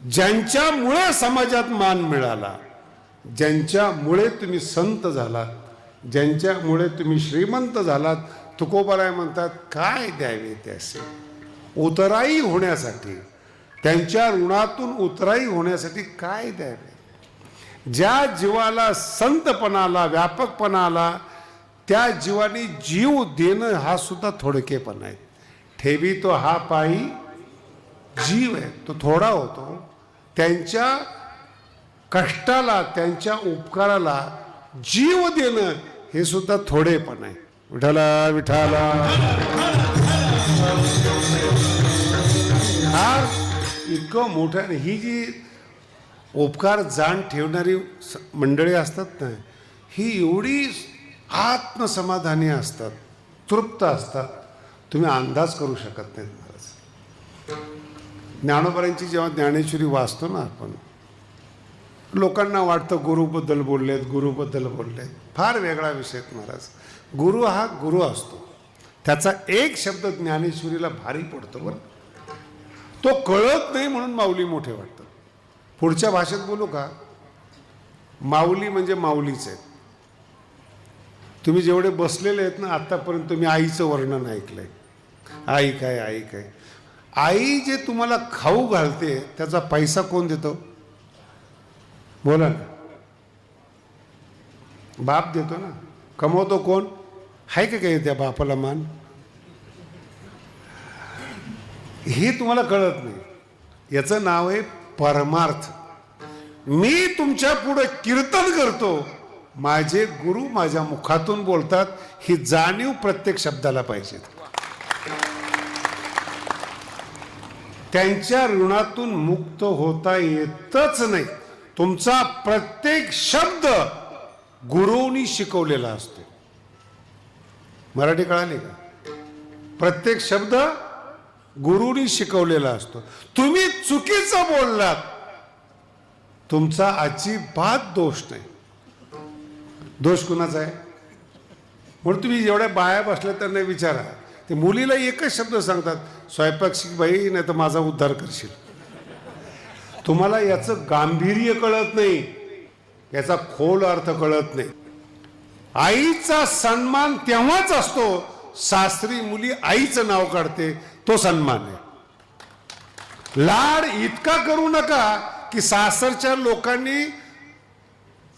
ज्यांच्यामुळे समाजात मान मिळाला, ज्यांच्यामुळे तुम्ही संत झालात, ज्यांच्यामुळे तुम्ही श्रीमंत झालात. तुकोबराय म्हणतात काय द्यावे त्याचे. उतराई होण्यासाठी, त्यांच्या ऋणातून उतराई होण्यासाठी काय द्यावे. ज्या जीवाला संतपणाला, व्यापकपणाला, त्या जीवाने जीव देणं हा सुद्धा थोडकेपणा आहे. ठेवी तो हा पायी जीव आहे, तो थोडा होतो. त्यांच्या कष्टाला, त्यांच्या उपकाराला जीव देणं हे सुद्धा थोडेपण आहे. विठाला विठाला. हा इतकं मोठं. ही जी उपकार जाण ठेवणारी मंडळी असतात ना, ही एवढी आत्मसमाधानी असतात, तृप्त असतात, तुम्ही अंदाज करू शकत नाही. महाराज ज्ञानोबांची जेव्हा ज्ञानेश्वरी वाचतो ना आपण, लोकांना वाटतं गुरुबद्दल बोललेत, गुरुबद्दल बोललेत. फार वेगळा विषय महाराज. गुरु हा गुरु असतो, त्याचा एक शब्द ज्ञानेश्वरीला भारी पडतो बरं. तो कळत नाही म्हणून माऊली मोठे वाटतात. पुढच्या भाषेत बोलू का, माऊली म्हणजे माऊलीच आहेत. तुम्ही जेवढे बसलेले आहेत ना आत्तापर्यंत, तुम्ही आईचं वर्णन ऐकलंय. आई काय, आई काय. आई जे तुम्हाला खाऊ घालते त्याचा पैसा कोण देतो बोला ना. बाप देतो ना. कमवतो कोण. आहे का काही त्या बापाला मान. हे तुम्हाला कळत नाही. याचं नाव आहे परमार्थ. मी तुमच्या पुढे कीर्तन करतो, माझे गुरु माझ्या मुखातून बोलतात, ही जाणीव प्रत्येक शब्दाला पाहिजे. त्यांच्या ऋणातून मुक्त होता येतच नाही. तुमचा प्रत्येक शब्द गुरूंनी शिकवलेला असतो. मराठी कळाली का. प्रत्येक शब्द गुरूंनी शिकवलेला असतो. तुम्ही चुकीचं बोललात, तुमचा अजिबात दोष नाही. दोष कुणाचा आहे. म्हणून तुम्ही जेवढ्या बाया बसल्या त्यांना विचारा, ते मुलीला एकच शब्द सांगतात, स्वयंपाक शिक बाई, नाही तर माझा उद्धार करशील. तुम्हाला याचं गांभीर्य कळत नाही, याचा खोल अर्थ कळत नाही. आईचा सन्मान तेव्हाच असतो, सासरी मुली आईचं नाव काढते, तो सन्मान आहे. लाड इतका करू नका की सासरच्या लोकांनी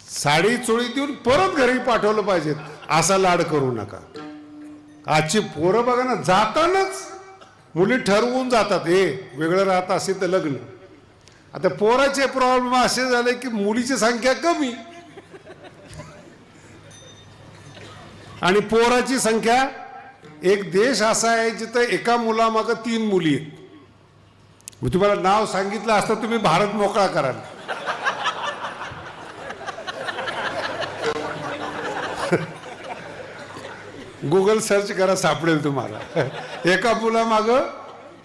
साडी चोळी देऊन परत घरी पाठवलं पाहिजेत, असा लाड करू नका. आजची पोरं बघा ना, जातानाच मुली ठरवून जातात, हे वेगळं राहत असेल तर लग्न. आता पोराचे प्रॉब्लेम असे झाले की मुलीची संख्या कमी. आणि पोराची संख्या, एक देश असा आहे जिथं एका मुलामागं 3 मुली आहेत. मी तुम्हाला नाव सांगितलं असतं तुम्ही भारत मोकळा कराल. गुगल सर्च करा, सापडेल तुम्हाला. एका मुलामागं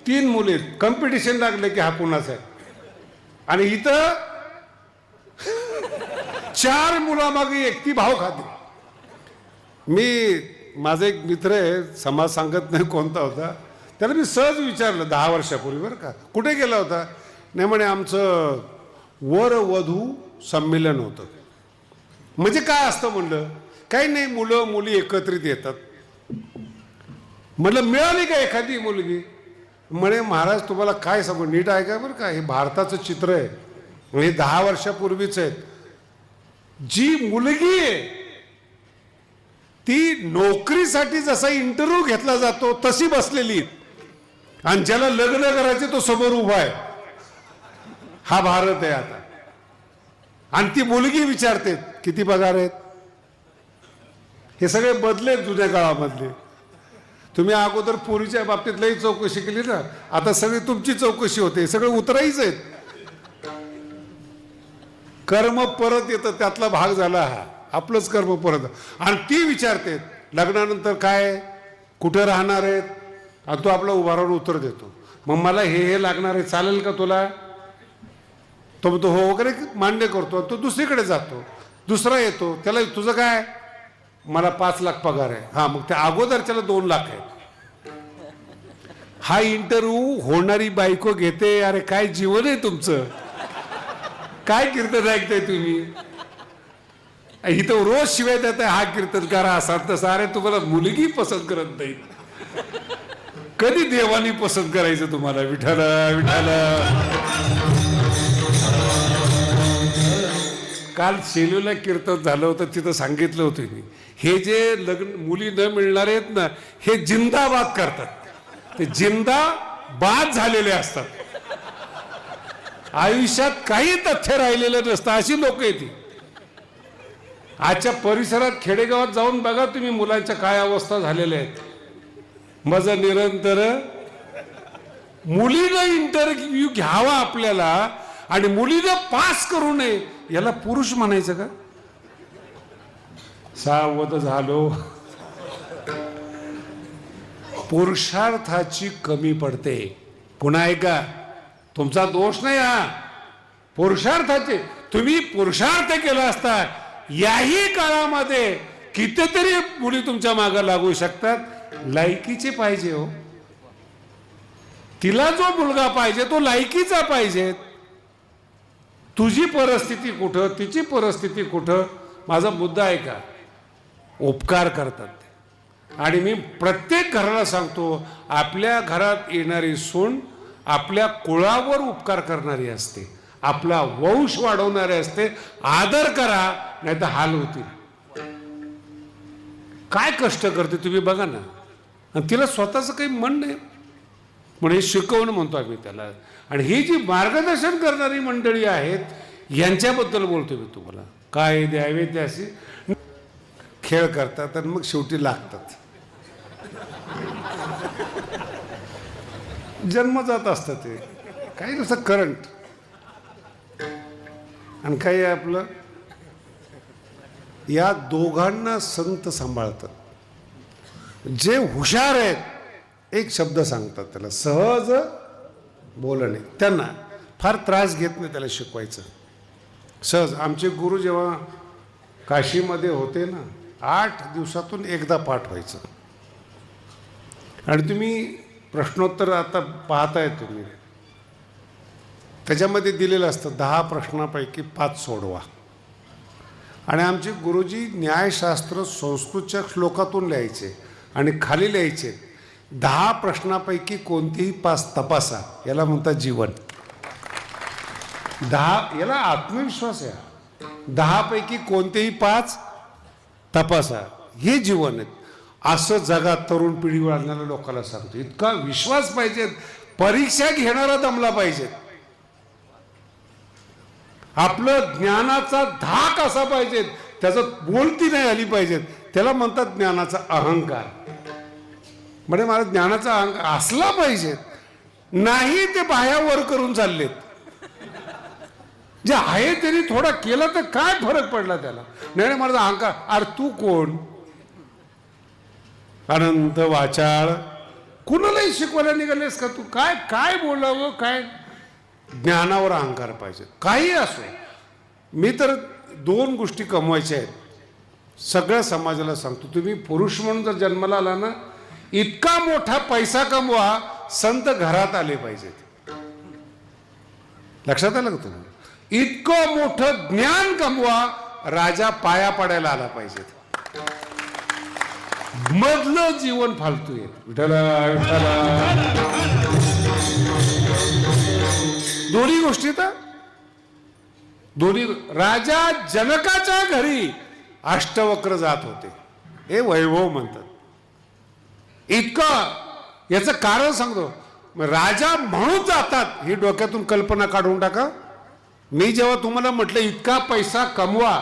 3 मुली आहेत. कॉम्पिटिशन लागले की हा कुणाचा आहे. आणि इथं 4 मुलामागे एक, ती भाव खाते. माझा एक मित्र आहे, समाज सांगत नाही कोणता होता, त्याला मी सहज विचारलं 10 वर्षापूर्वी, बरं का, कुठे गेला होता. नाही म्हणे आमचं वर वधू संमेलन होतं. म्हणजे काय असतं म्हणलं. काही नाही, मुलं मुली एकत्रित येतात. म्हटलं मिळाली का एखादी मुलगी. म्हणे महाराज तुम्हाला काय सांगू, नीट ऐका बरं का, हे भारताचं चित्र आहे, हे 10 वर्षापूर्वीच आहे. जी मुलगी आहे ती नोकरीसाठी जसा इंटरव्ह्यू घेतला जातो तशी बसलेली, आणि ज्याला लग्न करायचे तो समोर उभा आहे. हा भारत आहे आता. आणि ती मुलगी विचारते किती पगार आहेत. हे सगळे बदले जुन्या काळामधले. तुम्ही अगोदर पोरीच्या बाबतीत लई चौकशी केली ना, आता सगळी तुमची चौकशी होते. सगळं उतरायचं आहेत. कर्म परत येतं, त्यातला भाग झाला हा. आपलंच कर्म परत. आणि ती विचारते लग्नानंतर काय, कुठे राहणार आहेत. आणि तो आपला उभा राहून उत्तर देतो. मग मला हे लागणार आहे, चालेल का तुला. तो म्हणतो हो वगैरे मान्य करतो. तो दुसरीकडे जातो. दुसरा येतो, त्याला तुझं काय, मला 5 लाख पगार आहे. हा, मग त्या अगोदरच्याला 2 लाख आहे. हा इंटरव्ह्यू होणारी बायको घेते. अरे काय जीवन आहे तुमचं, काय कीर्तन ऐकताय तुम्ही. इथं रोज शिवाय देत आहे, हा कीर्तन करा असा तसा. अरे तुम्हाला मुलगी पसंत करत नाही, कधी देवानी पसंत करायचं तुम्हाला. विठ्ठल विठ्ठल. काल सेलूला कीर्तन झालं होतं, तिथं सांगितलं होतं मी, हे जे लग्न मुली न मिळणारे आहेत ना, हे जिंदाबाद करतात. ते जिंदाबाद झालेले असतात. आयुष्यात काही तथ्य राहिलेलं नसतं, अशी लोक येते. आजच्या परिसरात खेडेगावात जाऊन बघा तुम्ही, मुलांच्या काय अवस्था झालेल्या आहेत. माझं निरंतर मुलीनं इंटरव्ह्यू घ्यावा आपल्याला आणि मुलीनं पास करू नये, याला पुरुष म्हणायचं का. सावध झालो. पुरुषार्थाची कमी पडते. पुन्हा ऐका, तुमचा दोष नाही हा, पुरुषार्थाचे. तुम्ही पुरुषार्थ केला असता याही काळामध्ये कितीतरी मुली तुमच्या मागे लागू शकतात. लायकीचे पाहिजे हो. तिला जो मुलगा पाहिजे तो लायकीचा पाहिजे. तुझी परिस्थिती कुठं, तिची परिस्थिती कुठं. माझा मुद्दा आहे का, उपकार करतात. आणि मी प्रत्येक घराला सांगतो, आपल्या घरात येणारी सून आपल्या कुळावर उपकार करणारी असते, आपला वंश वाढवणारे असते. आदर करा, नाही तर हाल होतील. काय कष्ट करते तुम्ही बघा ना. आणि तिला स्वतःचं काही मन नाही म्हणून हे शिकवणं म्हणतो आम्ही त्याला. आणि ही जी मार्गदर्शन करणारी मंडळी आहेत यांच्याबद्दल बोलतो मी तुम्हाला. काय द्यावे त्याशी खेळ करतात आणि मग शेवटी लागतात. जन्मजात असतं ते, काही नुसतं करंट. आणि काही आपलं, या दोघांना संत सांभाळतात. जे हुशार आहेत एक शब्द सांगतात त्याला, सहज बोलणे. त्यांना फार त्रास घेत नाही त्याला शिकवायचं, सहज. आमचे गुरु जेव्हा काशीमध्ये होते ना, 8 दिवसातून एकदा पाठ व्हायचं. आणि तुम्ही प्रश्नोत्तर आता पाहताय तुम्ही, त्याच्यामध्ये दिलेलं असतं 10 प्रश्नापैकी 5 सोडवा. आणि आमचे गुरुजी न्यायशास्त्र संस्कृतच्या श्लोकातून लिहायचे आणि खाली लिहायचे 10 प्रश्नापैकी कोणतीही 5 तपासा. याला म्हणतात जीवन. 10 याला आत्मविश्वास आहे. 10 पैकी कोणतेही 5 तपासा, हे जीवन आहे. असं जगात तरुण पिढीवर आणणाऱ्या लोकांना सांगतो. इतका विश्वास पाहिजे, परीक्षा घेणारा दमला पाहिजे, आपलं ज्ञानाचा धाक असा पाहिजे, त्याचं बोलती नाही आली पाहिजेत, त्याला म्हणतात ज्ञानाचा अहंकार. म्हणजे मला ज्ञानाचा अहंकार असला पाहिजे, नाही ते बाह्यावर करून चाललेत. जे आहे त्यांनी थोडा केला तर काय फरक पडला त्याला. नाही माझा अहंकार, अरे तू कोण, अनंत वाचाळ, कुणालाही शिकवायला निघालेस का तू, काय काय बोलावं काय. ज्ञानावर अहंकार पाहिजे, काही असो. मी तर 2 गोष्टी कमवायच्या आहेत, सगळ्या समाजाला सांगतो. तुम्ही पुरुष म्हणून जर जन्माला आला ना, इतका मोठा पैसा कमवा, संत घरात आले पाहिजेत. लक्षात आलं का तुम्ही. इतकं मोठं ज्ञान कमवा, राजा पाया पडायला आला पाहिजेत. मधलं जीवन फालतू आहे. विठ्ठला विठ्ठला. दोन्ही गोष्टी तर दोन्ही. राजा जनकाच्या घरी अष्टवक्र जात होते, हे वैभव म्हणतात. इतकं, याचं कारण सांगतो. राजा म्हणून जातात, ही डोक्यातून कल्पना काढून टाका. मी जेव्हा तुम्हाला म्हटलं इतका पैसा कमवा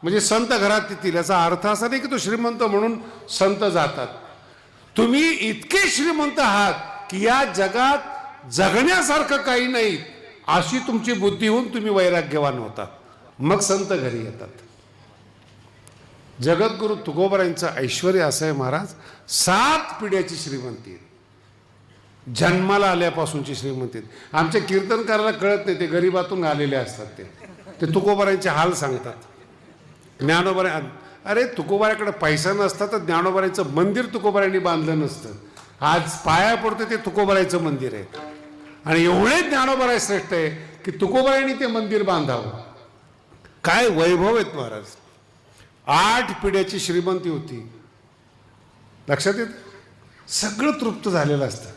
म्हणजे संत घरात येतील, याचा अर्थ असा नाही की तो श्रीमंत म्हणून संत जातात. तुम्ही इतके श्रीमंत आहात की या जगात जगण्यासारखं काही नाही, अशी तुमची बुद्धी होऊन तुम्ही वैराग्यवान होतात, मग संत घरी येतात. जगद्गुरु तुकोबारायांचं ऐश्वर्य असं आहे महाराज, 7 पिढ्याची श्रीमंती आहे, जन्माला आल्यापासूनची श्रीमंती. आमच्या कीर्तनकाराला कळत नाही, ते गरिबातून आलेले असतात. ते तुकोबारायांचे हाल सांगतात. ज्ञानोबारा, अरे तुकोबाराकडे पैसा नसता तर ज्ञानोबाराचं मंदिर तुकोबारायांनी बांधलं नसतं. आज पाया पडतं ते तुकोबारायचं मंदिर आहे. आणि एवढे ज्ञानोबाराय श्रेष्ठ आहे की तुकोबारायांनी ते मंदिर बांधावं. काय वैभव आहेत महाराज. 8 पिढ्याची श्रीमंती होती. लक्षात येत, सगळं तृप्त झालेलं असतं.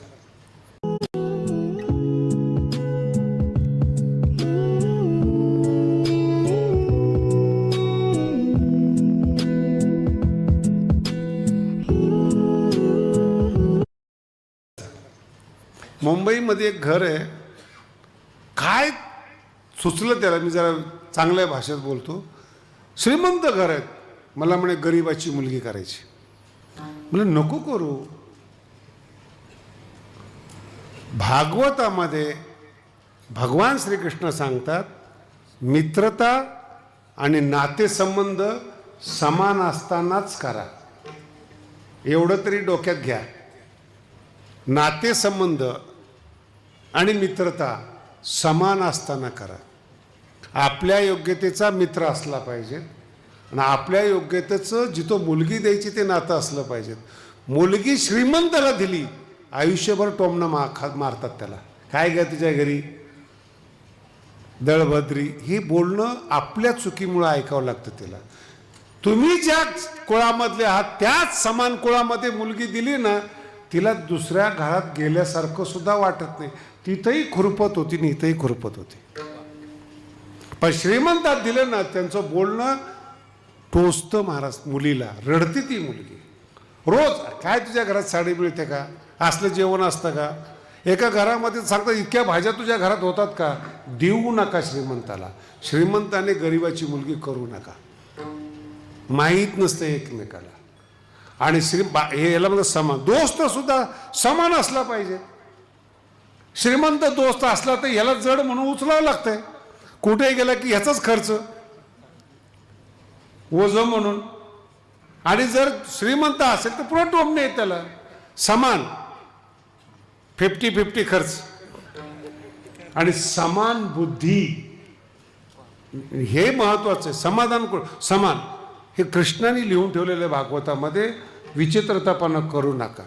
मुंबईमध्ये एक घर आहे, काय सुचलं त्याला, मी जरा चांगल्या भाषेत बोलतो. श्रीमंत घर आहेत, मला म्हणे गरिबाची मुलगी करायची. म्हणजे नको करू. भागवतामध्ये भगवान श्रीकृष्ण सांगतात, मित्रता आणि नातेसंबंध समान असतानाच करा. एवढं तरी डोक्यात घ्या. नातेसंबंध आणि मित्रता समान असताना करा. आपल्या योग्यतेचा मित्र असला पाहिजे आणि आपल्या योग्यतेचं जिथं मुलगी द्यायची ते नातं असलं पाहिजे. मुलगी श्रीमंताला दिली, आयुष्यभर टोमणं मारतात त्याला. काय घ्या तुझ्या घरी दळभद्री, ही बोलणं आपल्या चुकीमुळं ऐकावं लागतं तिला. तुम्ही ज्या कुळामधले आहात त्याच समान कुळामध्ये मुलगी दिली ना, तिला दुसऱ्या घरात गेल्यासारखं सुद्धा वाटत नाही. तिथंही खुरपत होती आणि इथंही खुरपत होती. पण श्रीमंतात दिलं ना, त्यांचं बोलणं टोचतं महाराज. मुलीला रडती ती मुलगी. रोज काय तुझ्या घरात साडी मिळते का, असलं जेवण असतं का. एका घरामध्ये सांगतात इतक्या भाज्या तुझ्या घरात होतात का. देऊ नका श्रीमंताला. श्रीमंताने गरिबाची मुलगी करू नका. माहीत नसतं एकमेकाला. आणि हे याला म्हणजे समान. दोस्त सुद्धा समान असला पाहिजे. श्रीमंत दोस्त असला तर याला जड म्हणून उचलावं लागतंय. कुठे गेला की ह्याचाच खर्च ओझं म्हणून. आणि जर श्रीमंत असेल तर पुढे टोमणे येत त्याला. समान 50-50 खर्च आणि समान बुद्धी, हे महत्वाचं आहे. समाधान समान हे कृष्णाने लिहून ठेवलेलं आहे भागवतामध्ये. विचित्रतापणा करू नका.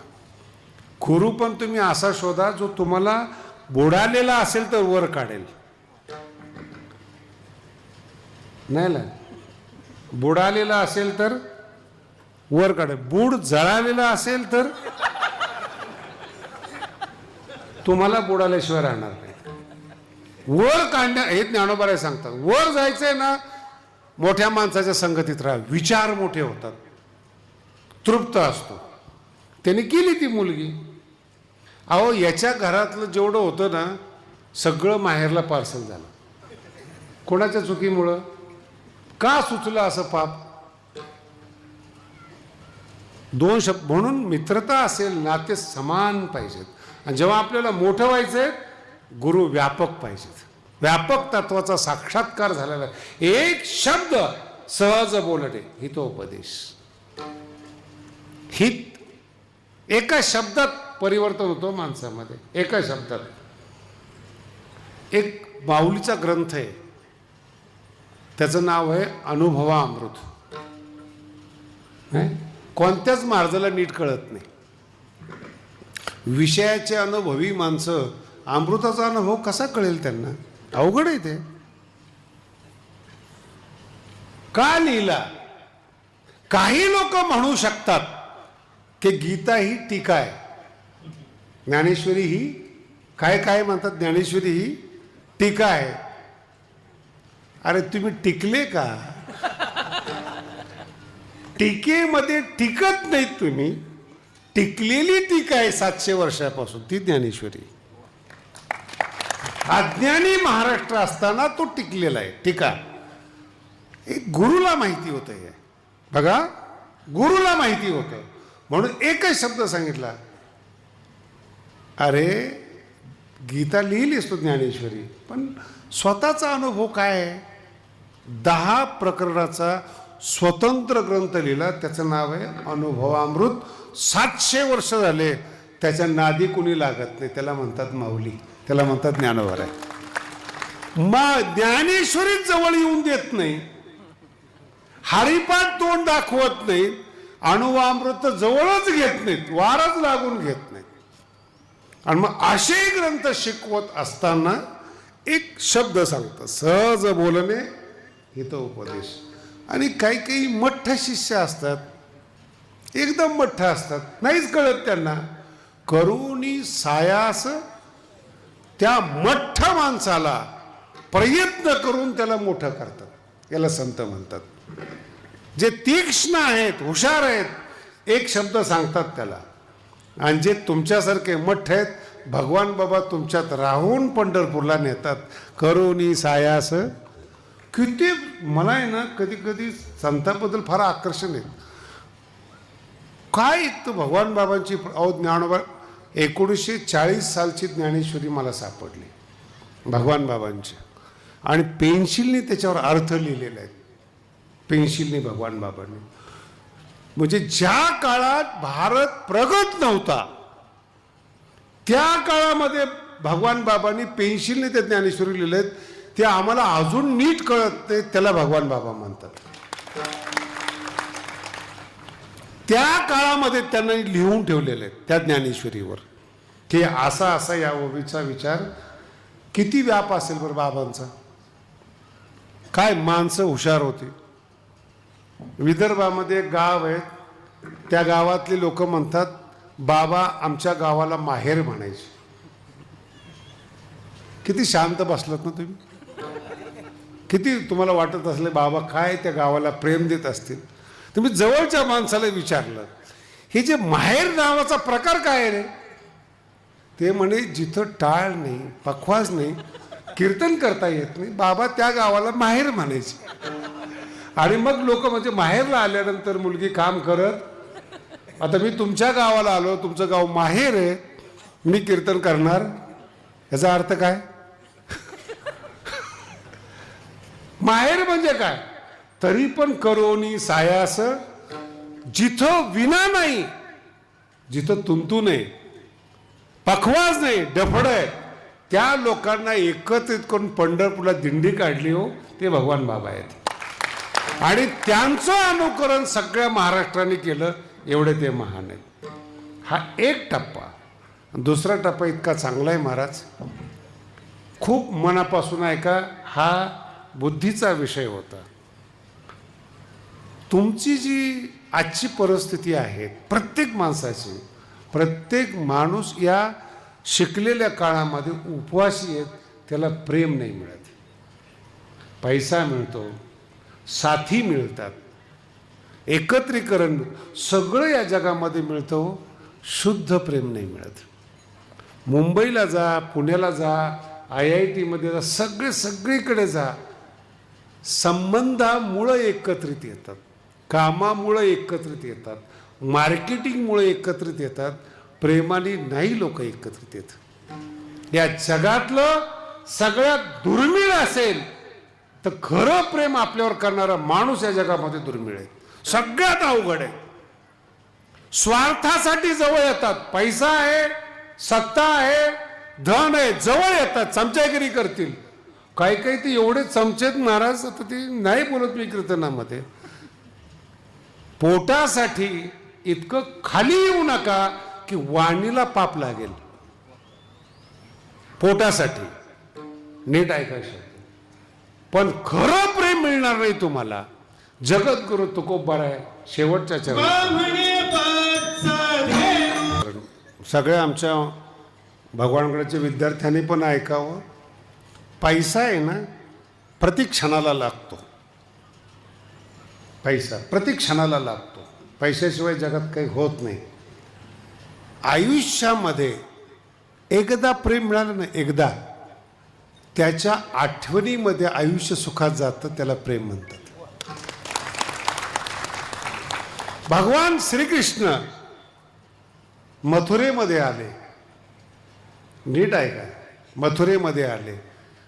खुरू पण तुम्ही असा शोधा जो तुम्हाला बुडालेला असेल तर वर काढेल. नाही ना, बुडालेला असेल तर वर काढेल. बूड जळालेला असेल तर तुम्हाला बुडाल्याशिवाय राहणार नाही. वर काढण्या हे ज्ञानोबा सांगतात. वर जायचंय ना, मोठ्या माणसाच्या संगतीत राहा. विचार मोठे होतात, तृप्त असतो. त्याने केली ती मुलगी. अहो याच्या घरातलं जेवढं होतं ना, सगळं माहेरला पार्सल झालं. कोणाच्या चुकीमुळं. का सुचलं असं पाप. दोन शब्द म्हणून मित्रता असेल, नाते समान पाहिजेत. आणि जेव्हा आपल्याला मोठं व्हायचंय, गुरु व्यापक पाहिजेत. व्यापक तत्वाचा साक्षात्कार झालेला आहे. एक शब्द सहज बोलणे हितोपदेश. हित एका शब्दात परिवर्तन होतो माणसामध्ये, एका शब्दात. एक माऊलीचा ग्रंथ आहे, त्याचं नाव आहे अनुभवामृत. कोणत्याच महाराजाला नीट कळत नाही. विषयाचे अनुभवी माणसं अमृताचा अनुभव कसा कळेल त्यांना? अवघड आहे ते. का लिहिला? काही लोक म्हणू शकतात की गीता ही टीका आहे, ज्ञानेश्वरी ही काय काय म्हणतात, ज्ञानेश्वरी ही टीका आहे. अरे तुम्ही टिकले का? टीकेमध्ये टिकत नाहीत तुम्ही. टिकलेली टीका आहे 700 वर्षापासून, ती ज्ञानेश्वरी. अज्ञानी महाराष्ट्र असताना तो टिकलेला आहे, टीका. एक गुरुला माहिती होतं हे, बघा, गुरुला माहिती होतं म्हणून एकच शब्द सांगितला. अरे गीता लिहिलीस तो ज्ञानेश्वरी, पण स्वतःचा अनुभव काय आहे? 10 प्रकरणाचा स्वतंत्र ग्रंथ लिहिला, त्याचं नाव आहे अनुभवामृत. 700 वर्ष झाले त्याच्या नादी कुणी लागत नाही. त्याला म्हणतात माऊली, त्याला म्हणतात ज्ञानोबा आहे. ज्ञानेश्वरी जवळ येऊन देत नाही, हरिपाठ तोंड दाखवत नाही, अनुभवामृत जवळच घेत नाहीत, वारच लागून घेत नाहीत. आणि मग असे ग्रंथ शिकवत असताना एक शब्द सांगतात, सहज बोलणे हितोपदेश. आणि काही काही मठ्ठ शिष्य असतात, एकदम मठ्ठ असतात, नाहीच कळत त्यांना. करुणी सायास त्या मठ्ठ माणसाला प्रयत्न करून त्याला मोठं करतात, याला संत म्हणतात. जे तीक्ष्ण आहेत, हुशार आहेत, एक शब्द सांगतात त्याला. आणि जे तुमच्यासारखे मठ्ठ आहेत, भगवान बाबा तुमच्यात राहून पंढरपूरला नेतात. करुणी सायास. किती मला आहे ना, कधी कधी संतांबद्दल फार आकर्षण आहे. काय तर भगवान बाबांची ज्ञानोबा 1940 सालची ज्ञानेश्वरी मला सापडली भगवान बाबांची. आणि पेन्सिलने त्याच्यावर अर्थ लिहिलेले आहेत, पेन्सिलने भगवान बाबांनी. म्हणजे ज्या काळात भारत प्रगत नव्हता त्या काळामध्ये भगवान बाबांनी पेन्सिलने ते ज्ञानेश्वरी लिहिलेत. ते आम्हाला अजून नीट कळत नाही, त्याला भगवान बाबा म्हणतात. त्या काळामध्ये त्यांना लिहून ठेवलेले आहेत त्या ज्ञानेश्वरीवर की असा असा या ओवीचा विचार. किती व्याप असेल बरं बाबांचा. काय माणसं हुशार होती. विदर्भामध्ये एक गाव आहे, त्या गावातली लोक म्हणतात बाबा आमच्या गावाला माहेर म्हणायचे. किती शांत बसलात ना तुम्ही. किती तुम्हाला वाटत असले बाबा काय त्या गावाला प्रेम देत असतील. तुम्ही जवळच्या माणसाला विचारलं हे जे माहेर नावाचा प्रकार काय आहे रे, ते म्हणे जिथं टाळ नाही, पखवाज नाही, कीर्तन करता येत नाही, बाबा त्या गावाला माहेर म्हणायचे. आणि मग लोक म्हणजे माहेरला आल्यानंतर मुलगी काम करत, आता मी तुमच्या गावाला आलो, तुमचं गाव माहेर आहे, मी कीर्तन करणार, याचा अर्थ काय? माहेर म्हणजे काय? तरी पण करोनी सायास. जिथं विना नाही, जिथं तुंतू नाही, पखवाज नाही, डफड आहे, त्या लोकांना एकत्रित करून पंढरपूरला दिंडी काढली हो, ते भगवान बाबा आहेत. आणि त्यांचं अनुकरण सगळ्या महाराष्ट्राने केलं, एवढे ते महान आहेत. हा एक टप्पा. दुसरा टप्पा इतका चांगला आहे महाराज, खूप मनापासून ऐका. हा बुद्धीचा विषय होता. तुमची जी आजची परिस्थिती आहे प्रत्येक माणसाची, प्रत्येक माणूस या शिकलेल्या काळामध्ये उपवासी आहेत. त्याला प्रेम नाही मिळत, पैसा मिळतो, साथी मिळतात, एकत्रीकरण सगळं या जगामध्ये मिळतं, शुद्ध प्रेम नाही मिळत. मुंबईला जा, पुण्याला जा, IIT मध्ये जा, सगळीकडे जा, संबंधामुळं एकत्रित येतात, कामामुळं एकत्रित येतात, मार्केटिंगमुळे एकत्रित येतात, प्रेमाने नाही लोक एकत्रित येत. या जगातलं सगळ्यात दुर्मिळ असेल तर खरं प्रेम आपल्यावर करणारा माणूस या जगामध्ये दुर्मिळ आहे. सगळ्यात अवघड आहे. स्वार्थासाठी जवळ येतात, पैसा आहे, सत्ता आहे, धन आहे, जवळ येतात, चमचागिरी करतील. काही काही ते एवढे चमचेत नाराज, आता ते नाही बोलत मी कीर्तनामध्ये. पोटासाठी इतकं खाली येऊ नका की वाणीला पाप लागेल. पोटासाठी नीट ऐकायचं. पण खरं प्रेम मिळणार नाही तुम्हाला. जगद्गुरु तुकोबार आहे शेवटच्या चरणी. सगळ्या आमच्या भगवानगडाच्या विद्यार्थ्यांनी पण ऐकावं. पैसा आहे ना, प्रति क्षणाला लागतो. पैसा प्रति क्षणाला लागतो. पैशाशिवाय जगात काही होत नाही. आयुष्यामध्ये एकदा प्रेम मिळालं ना, एकदा त्याच्या आठवणीमध्ये आयुष्य सुखात जातं, त्याला प्रेम म्हणतात. भगवान श्रीकृष्ण मथुरेमध्ये आले. नीट ऐका, मथुरेमध्ये आले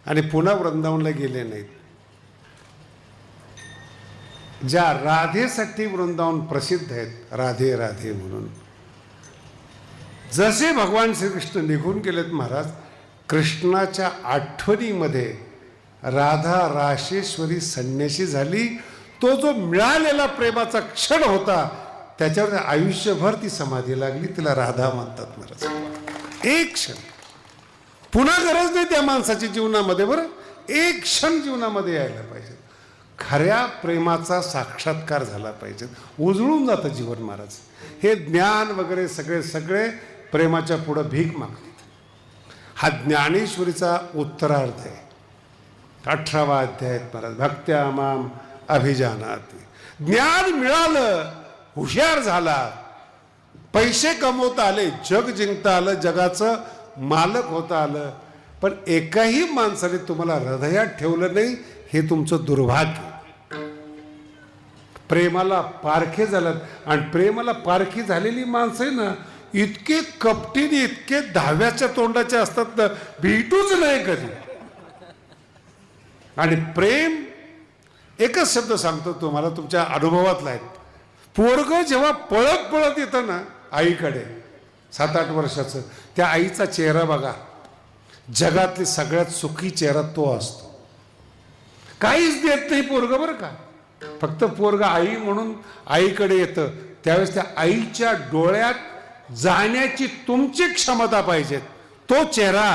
आणि पुन्हा वृंदावनला गेले नाहीत. ज्या राधेसाठी वृंदावन प्रसिद्ध आहेत, राधे राधे म्हणून, जसे भगवान श्रीकृष्ण निघून गेलेत महाराज, कृष्णाच्या आठवणीमध्ये राधा राशेश्वरी संन्याशी झाली. तो जो मिळालेला प्रेमाचा क्षण होता त्याच्यावर आयुष्यभर ती समाधी लागली. तिला राधा म्हणतात महाराज. एक क्षण, पुन्हा गरज नाही त्या माणसाची जीवनामध्ये. बरं, एक क्षण जीवनामध्ये यायला पाहिजे. खऱ्या प्रेमाचा साक्षात्कार झाला पाहिजे. उजळून जातं जीवन महाराज. हे ज्ञान वगैरे सगळे सगळे प्रेमाच्या पुढं भीक मागतात. हा ज्ञानेश्वरीचा उत्तरार्ध आहे. 18वा अध्याय महाराज. भक्त्या माम अभिजानाति. ज्ञान मिळालं, हुशार झाला, पैसे कमवता आले, जग जिंकता आलं, जगाचं मालक होता आलं, पण एकाही माणसाने तुम्हाला हृदयात ठेवलं नाही, हे तुमचं दुर्भाग्य. प्रेमाला पारखे झालं. आणि प्रेमाला पारखी झालेली माणसं आहे ना, इतके कपटीने, इतके दहाव्याच्या तोंडाचे असतात ना, भेटूच नाही कधी. आणि प्रेम, एकच शब्द सांगतो तुम्हाला, तुमच्या अनुभवातला आहे. पोरगं जेव्हा पळत पळत येतं ना आईकडे, 7-8 वर्षाचं, त्या आईचा चेहरा बघा. जगातली सगळ्यात सुखी चेहरा तो असतो. काहीच देत नाही पोरगं, बरं का. फक्त पोरगं आई म्हणून आईकडे येतं, त्यावेळेस त्या आईच्या डोळ्यात जाण्याची तुमची क्षमता पाहिजे. तो चेहरा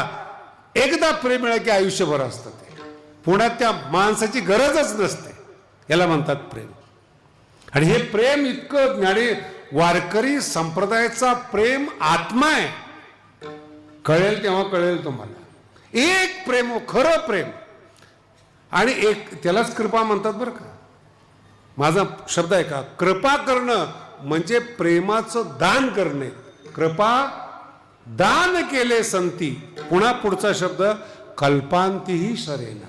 एकदा प्रेम मिळालं की आयुष्यभर असतं. ते पुण्यात त्या माणसाची गरजच नसते. याला म्हणतात प्रेम. आणि हे प्रेम इतकं ज्ञानी वारकरी संप्रदायाचा प्रेम आत्मा आहे. कळेल तेव्हा कळेल तुम्हाला. एक प्रेम, खरं प्रेम. आणि एक त्यालाच कृपा म्हणतात बरं का. माझा शब्द आहे का, कृपा करणं म्हणजे प्रेमाचं दान करणे. कृपा दान केले संती. पुन्हा पुढचा शब्द, कल्पांतीही सरेना.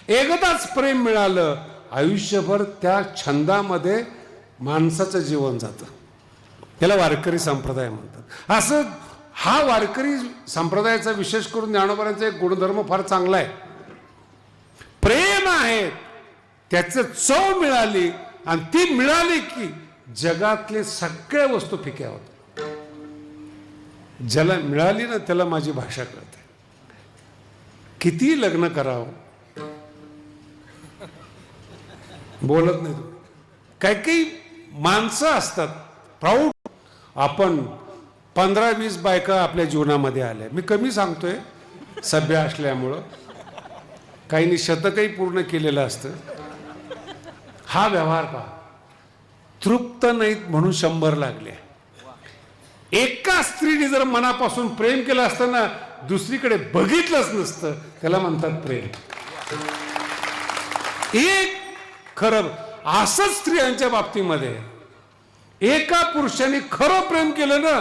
एकदाच प्रेम मिळालं, आयुष्यभर त्या छंदामध्ये माणसाचं जीवन जातं. त्याला वारकरी संप्रदाय म्हणतात. असं हा वारकरी संप्रदायाचा विशेष करून ज्ञानोबांचा एक गुणधर्म फार चांगला आहे. प्रेम आहे, त्याचं चव मिळाली, आणि ती मिळाली की जगातले सगळ्या वस्तू फिक्या होतात. ज्याला मिळाली ना त्याला माझी भाषा कळते. किती लग्न करावं बोलत नाही. काही काही माणसं असतात प्राऊड. आपण 15-20 बायका आपल्या जीवनामध्ये आल्या. मी कमी सांगतोय सभ्य असल्यामुळं. काहींनी शतकही पूर्ण केलेलं असतं. हा व्यवहार पहा. तृप्त नाहीत म्हणून 100 लागले. एका स्त्रीने जर मनापासून प्रेम केलं असतं ना, दुसरीकडे बघितलंच नसतं, त्याला म्हणतात प्रेम. एक खरं असंच स्त्रियांच्या बाबतीमध्ये एका पुरुषाने खरं प्रेम केलं ना,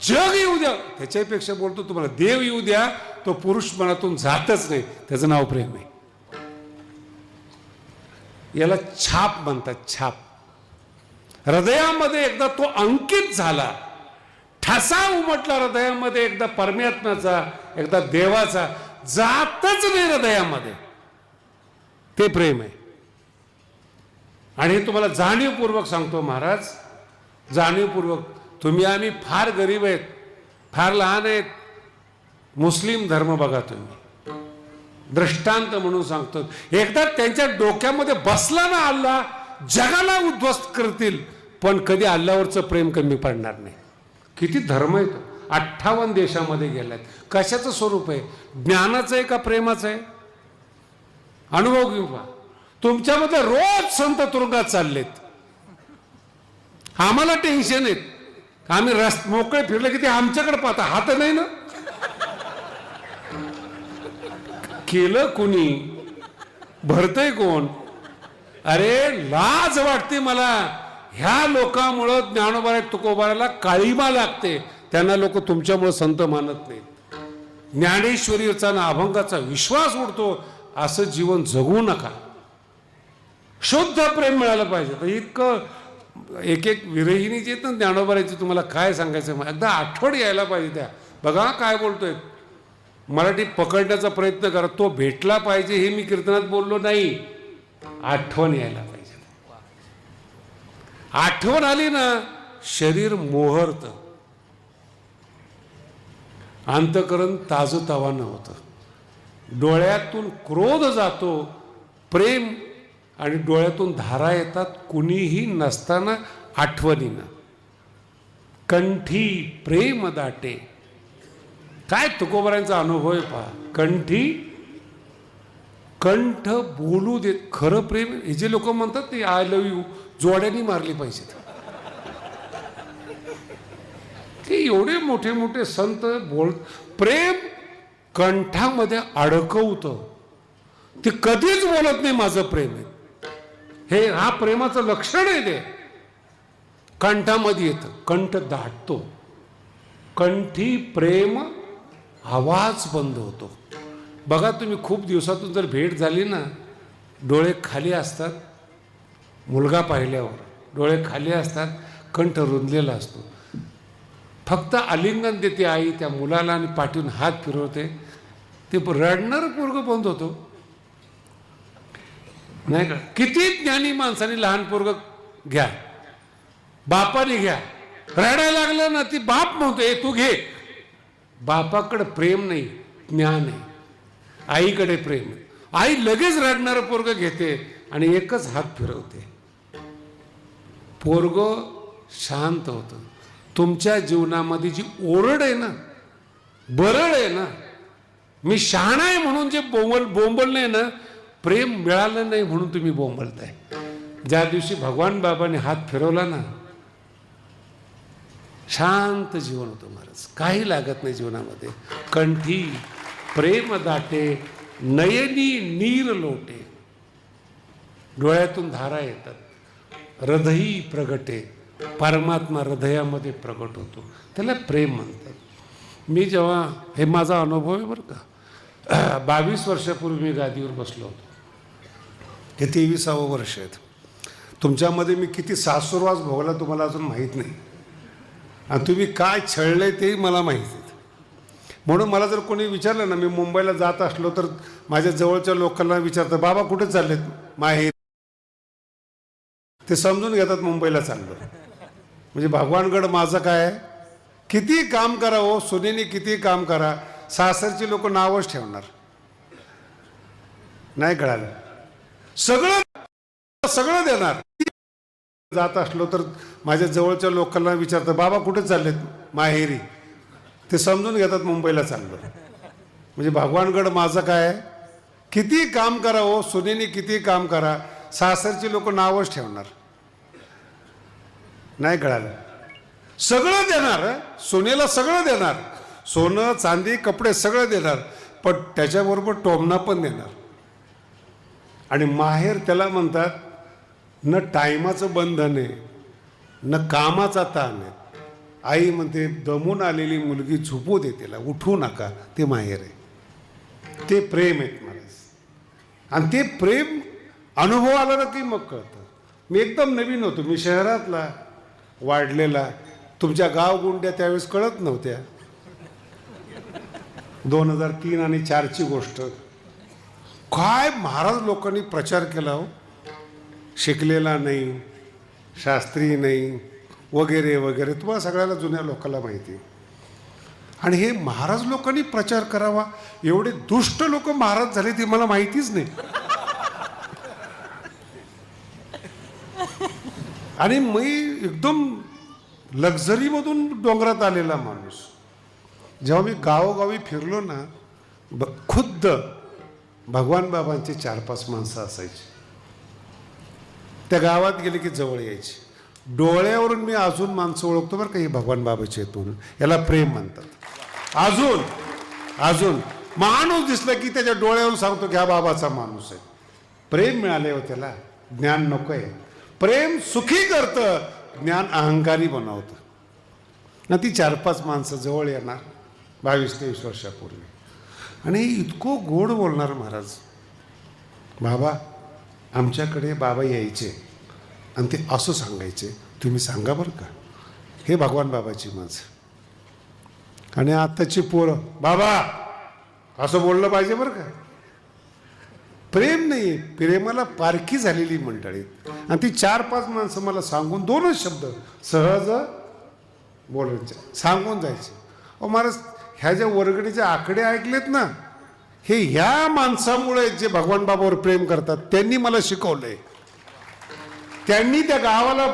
जग येऊ द्या, त्याच्यापेक्षा बोलतो तुम्हाला, देव येऊ द्या, तो पुरुष मनातून जातच नाही. त्याचं नाव प्रेम आहे. याला छाप म्हणतात, छाप. हृदयामध्ये एकदा तो अंकित झाला, ठसा उमटला हृदयामध्ये एकदा परमात्म्याचा, एकदा देवाचा, जातच नाही हृदयामध्ये, ते प्रेम आहे. आणि हे तुम्हाला जाणीवपूर्वक सांगतो महाराज, जाणीवपूर्वक. तुम्ही आम्ही फार गरीब आहेत, फार लहान आहेत. मुस्लिम धर्म बघा तुम्ही, दृष्टांत म्हणून सांगतो. एकदा त्यांच्या डोक्यामध्ये बसला ना अल्लाह, जगाला उद्ध्वस्त करतील, पण कधी अल्लाहवरचं प्रेम कमी पडणार नाही. किती धर्म आहे तो. 58 देशामध्ये गेलात. कशाचं स्वरूप आहे? ज्ञानाचं आहे का प्रेमाचं आहे? अनुभव घेऊन पहा. तुमच्यामध्ये रोज संत तुरुंगात चाललेत, आम्हाला टेन्शन आहेत. आम्ही मोकळे फिरले की ते आमच्याकडे पाहता, हात नाही ना. केलं कुणी, भरतय कोण? अरे लाज वाटते मला. ह्या लोकांमुळं ज्ञानोबा तुकोबाराला काळीमा लागते. त्यांना लोक तुमच्यामुळे संत मानत नाहीत. ज्ञानेश्वरीचा ना अभंगाचा विश्वास उडतो. असं जीवन जगू नका. शुद्ध प्रेम मिळालं पाहिजे. तर इतकं एक एक विरहिणी जे ना ज्ञानोबाराची, तुम्हाला काय सांगायचं, एकदा आठवण यायला पाहिजे. त्या बघा काय बोलतोय, मराठी पकडण्याचा प्रयत्न करा. तो भेटला पाहिजे हे मी कीर्तनात बोललो नाही, आठवण यायला पाहिजे. आठवण आली ना, शरीर मोहरतं, अंतकरण ताजतवानं होतं, डोळ्यातून क्रोध जातो, प्रेम, आणि डोळ्यातून धारा येतात कुणीही नसताना आठवणीनं. कंठी प्रेम दाटे. काय तुकोबारांचा अनुभव आहे पहा. कंठी कंठ बोलू देत. खरं प्रेम हे जे लोक म्हणतात ते आय लव्ह यू जोड्यांनी मारली पाहिजेत. ते एवढे मोठे मोठे संत बोल, प्रेम कंठामध्ये अडकवतं. ते कधीच बोलत नाही माझं प्रेम आहे. हे हा प्रेमाचं लक्षण आहे. ते कंठामध्ये येतं, कंठ दाटतो. कंठी प्रेम, आवाज बंद होतो. बघा तुम्ही, खूप दिवसातून जर भेट झाली ना, डोळे खाली असतात. मुलगा पाहिल्यावर डोळे खाली असतात, कंठ रुंदलेला असतो. फक्त आलिंगन देते आई त्या मुलाला आणि पाठवून हात फिरवते. ते रडणारं पोरगं बंद होतो, नाही का? किती ज्ञानी माणसाने लहान पोरगं घ्या, बापाने घ्या, रडायला लागलं ना, ती बाप म्हणतोय तू घे. बापाकडे प्रेम नाही, ज्ञान आहे. आईकडे प्रेम आहे. आई लगेच रडणारं पोरगं घेते आणि एकच हात फिरवते. पोरगं शांत होतं. तुमच्या जीवनामध्ये जी ओरड आहे ना, बरड आहे ना, मी शहाणा आहे म्हणून जे बोंबलणे ना, प्रेम मिळालं नाही म्हणून तुम्ही बोंबलताय. ज्या दिवशी भगवान बाबाने हात फिरवला ना, शांत जीवन होतं महाराज. काही लागत नाही जीवनामध्ये. कंठी प्रेम दाटे, नयनी नीर लोटे. डोळ्यातून धारा येतात, हृदयी प्रगटे. परमात्मा हृदयामध्ये प्रगट होतो, त्याला प्रेम म्हणतात. मी जेव्हा, हे माझा अनुभव आहे बरं का, 22 वर्षापूर्वी मी गादीवर बसलो होतो. हे 23वे वर्ष आहेत. तुमच्यामध्ये मी किती सासुरवास भोगला तुम्हाला अजून माहीत नाही, आणि तुम्ही काय छळले तेही मला माहीत आहे. म्हणून मला जर कोणी विचारलं ना, मी मुंबईला जात असलो तर माझ्या जवळच्या लोकांना विचारतं, बाबा कुठे चाललेत? माहेर. ते समजून घेतात मुंबईला चाललो. म्हणजे भगवानगड माझं काय, किती काम करा हो सुनेनी, किती काम करा, सासरची लोक नावच ठेवणार. नाही कळालं? सगळं सगळं देणार. जात असलो तर माझ्या जवळच्या लोकांना विचारतं, बाबा कुठे चाललेत? माहेरी. ते समजून घेतात मुंबईला चाललो. म्हणजे भगवानगड माझं काय, किती काम करा हो सुनेनी, किती काम करा, सासरची लोक नावच ठेवणार. नाही कळालं? सगळं देणार. सोनेला सगळं देणार, सोनं चांदी कपडे सगळं देणार, पण त्याच्याबरोबर टोमणा पण देणार. आणि माहेर त्याला म्हणतात, न टायमाचं बंधन आहे, न कामाचा ताण आहे. आई म्हणते दमून आलेली मुलगी झोपू दे, तिला उठवू नका. ते माहेर आहे. ते प्रेम आहेत महाराज. आणि ते प्रेम अनुभव आला ना की मग कळतं. मी एकदम नवीन होतो, मी शहरातला वाढलेला. तुमच्या गाव गुंड्या त्यावेळेस कळत नव्हत्या. 2003 आणि 4ची गोष्ट. काय महाराज लोकांनी प्रचार केला हो, शिकलेला नाही, शास्त्री नाही, वगैरे वगैरे. तुम्हाला सगळ्याला जुन्या लोकांना माहिती. आणि हे महाराज लोकांनी प्रचार करावा, एवढे दुष्ट लोक महाराज झाले ते मला माहितीच नाही. आणि मी एकदम लक्झरीमधून डोंगरात आलेला माणूस. जेव्हा मी गावोगावी फिरलो ना, खुद्द भगवान बाबांचे 4-5 माणसं असायची. त्या गावात गेले की जवळ यायची. डोळ्यावरून मी अजून माणसं ओळखतो बरं का, हे भगवान बाबाचे आहेत म्हणून. याला प्रेम म्हणतात. अजून अजून माणूस दिसला की त्याच्या डोळ्यावरून सांगतो की हा बाबाचा माणूस आहे. प्रेम मिळाले हो त्याला, ज्ञान नको आहे. प्रेम सुखी करतं, ज्ञान अहंकारी बनवतं ना. ती 4-5 माणसं जवळ येणार 22-23 वर्षापूर्वी, आणि इतकं गोड बोलणार महाराज. बाबा आमच्याकडे बाबा यायचे आणि ते असं सांगायचे, तुम्ही सांगा बरं का. हे भगवान बाबाची माणसं. आणि आत्ताची पोरं, बाबा असं बोललं पाहिजे बरं का. प्रेम नाही, प्रेमाला पारखी झालेली मंडळी. आणि ती 4-5 माणसं मला सांगून 2च शब्द सहज बोलायचे, सांगून जायचे. अहो महाराज, ह्या ज्या वर्गणीचे आकडे ऐकलेत ना, हे ह्या माणसामुळे जे भगवान बाबावर प्रेम करतात त्यांनी मला शिकवलंय. त्यांनी त्या गावाला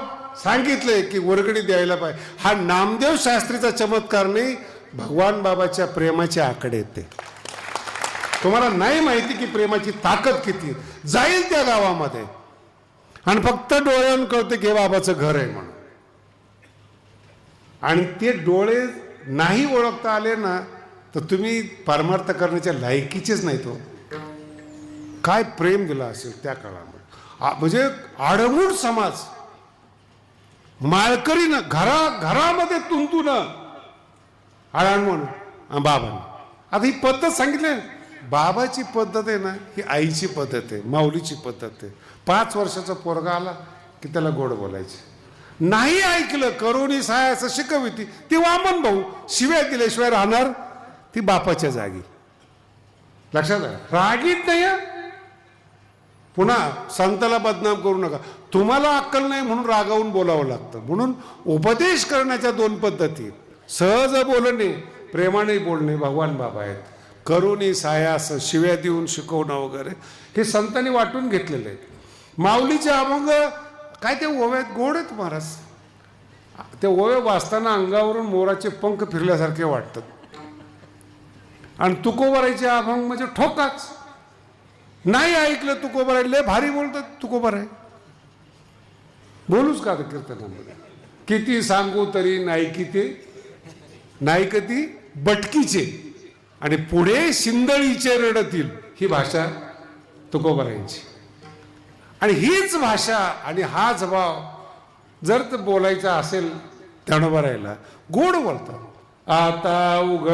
सांगितलंय की वर्गणी द्यायला पाहिजे. हा नामदेव शास्त्रीचा चमत्कार नाही, भगवान बाबाच्या प्रेमाचे आकडे येते. तुम्हाला नाही माहिती की प्रेमाची ताकद किती. जाईल त्या गावामध्ये आणि फक्त डोळ्यानं कळते की बाबाचं घर आहे म्हणून. आणि ते डोळे नाही ओळखता आले ना तर तुम्ही परमार्थ करण्याच्या लायकीचेच नाही. तो काय प्रेम दिला असेल त्या काळामध्ये. म्हणजे आडमूड समाज, माळकरीनं घरामध्ये तुंतून आळण म्हणून बाबांना. आता ही पद्धत सांगितली. बाबाची पद्धत आहे ना, ही आईची पद्धत आहे, माऊलीची पद्धत आहे. 5 वर्षाचा पोरगा आला की त्याला गोड बोलायचे. नाही ऐकलं करुणी सहाय असं शिकविती ती वामन भाऊ. शिव्या दिल्याशिवाय राहणार ती बापाच्या जागी. लक्षात आहे. रागीत नाही. पुन्हा संताला बदनाम करू नका. तुम्हाला अक्कल नाही म्हणून रागावून बोलावं लागतं. म्हणून उपदेश करण्याच्या 2 पद्धती, सहज बोलणे, प्रेमाने बोलणे. भगवान बाबा आहेत. करुणी सायास, शिव्या देऊन शिकवणं वगैरे हे संतांनी वाटून घेतलेले आहेत. माऊलीचे अभंग काय ते ओव्यात गोड आहेत महाराज. ते ओवे वाचताना अंगावरून मोराचे पंख फिरल्यासारखे वाटतात. आणि तुकोबारायचे अभंग म्हणजे ठोकाच. नाही ऐकलं तुकोबाराय, लय भारी बोलतात तुकोबाराय. बोलूच का कीर्तनामध्ये. किती सांगू तरी नाही कती बटकीचे आणि पुढे शिंदळीचे रडतील. ही भाषा तुकोबारायांची. आणि हीच भाषा आणि हाच भाव जर बोलायचा असेल ज्ञानोबा राहिला, गोड बोलतात. आता उघड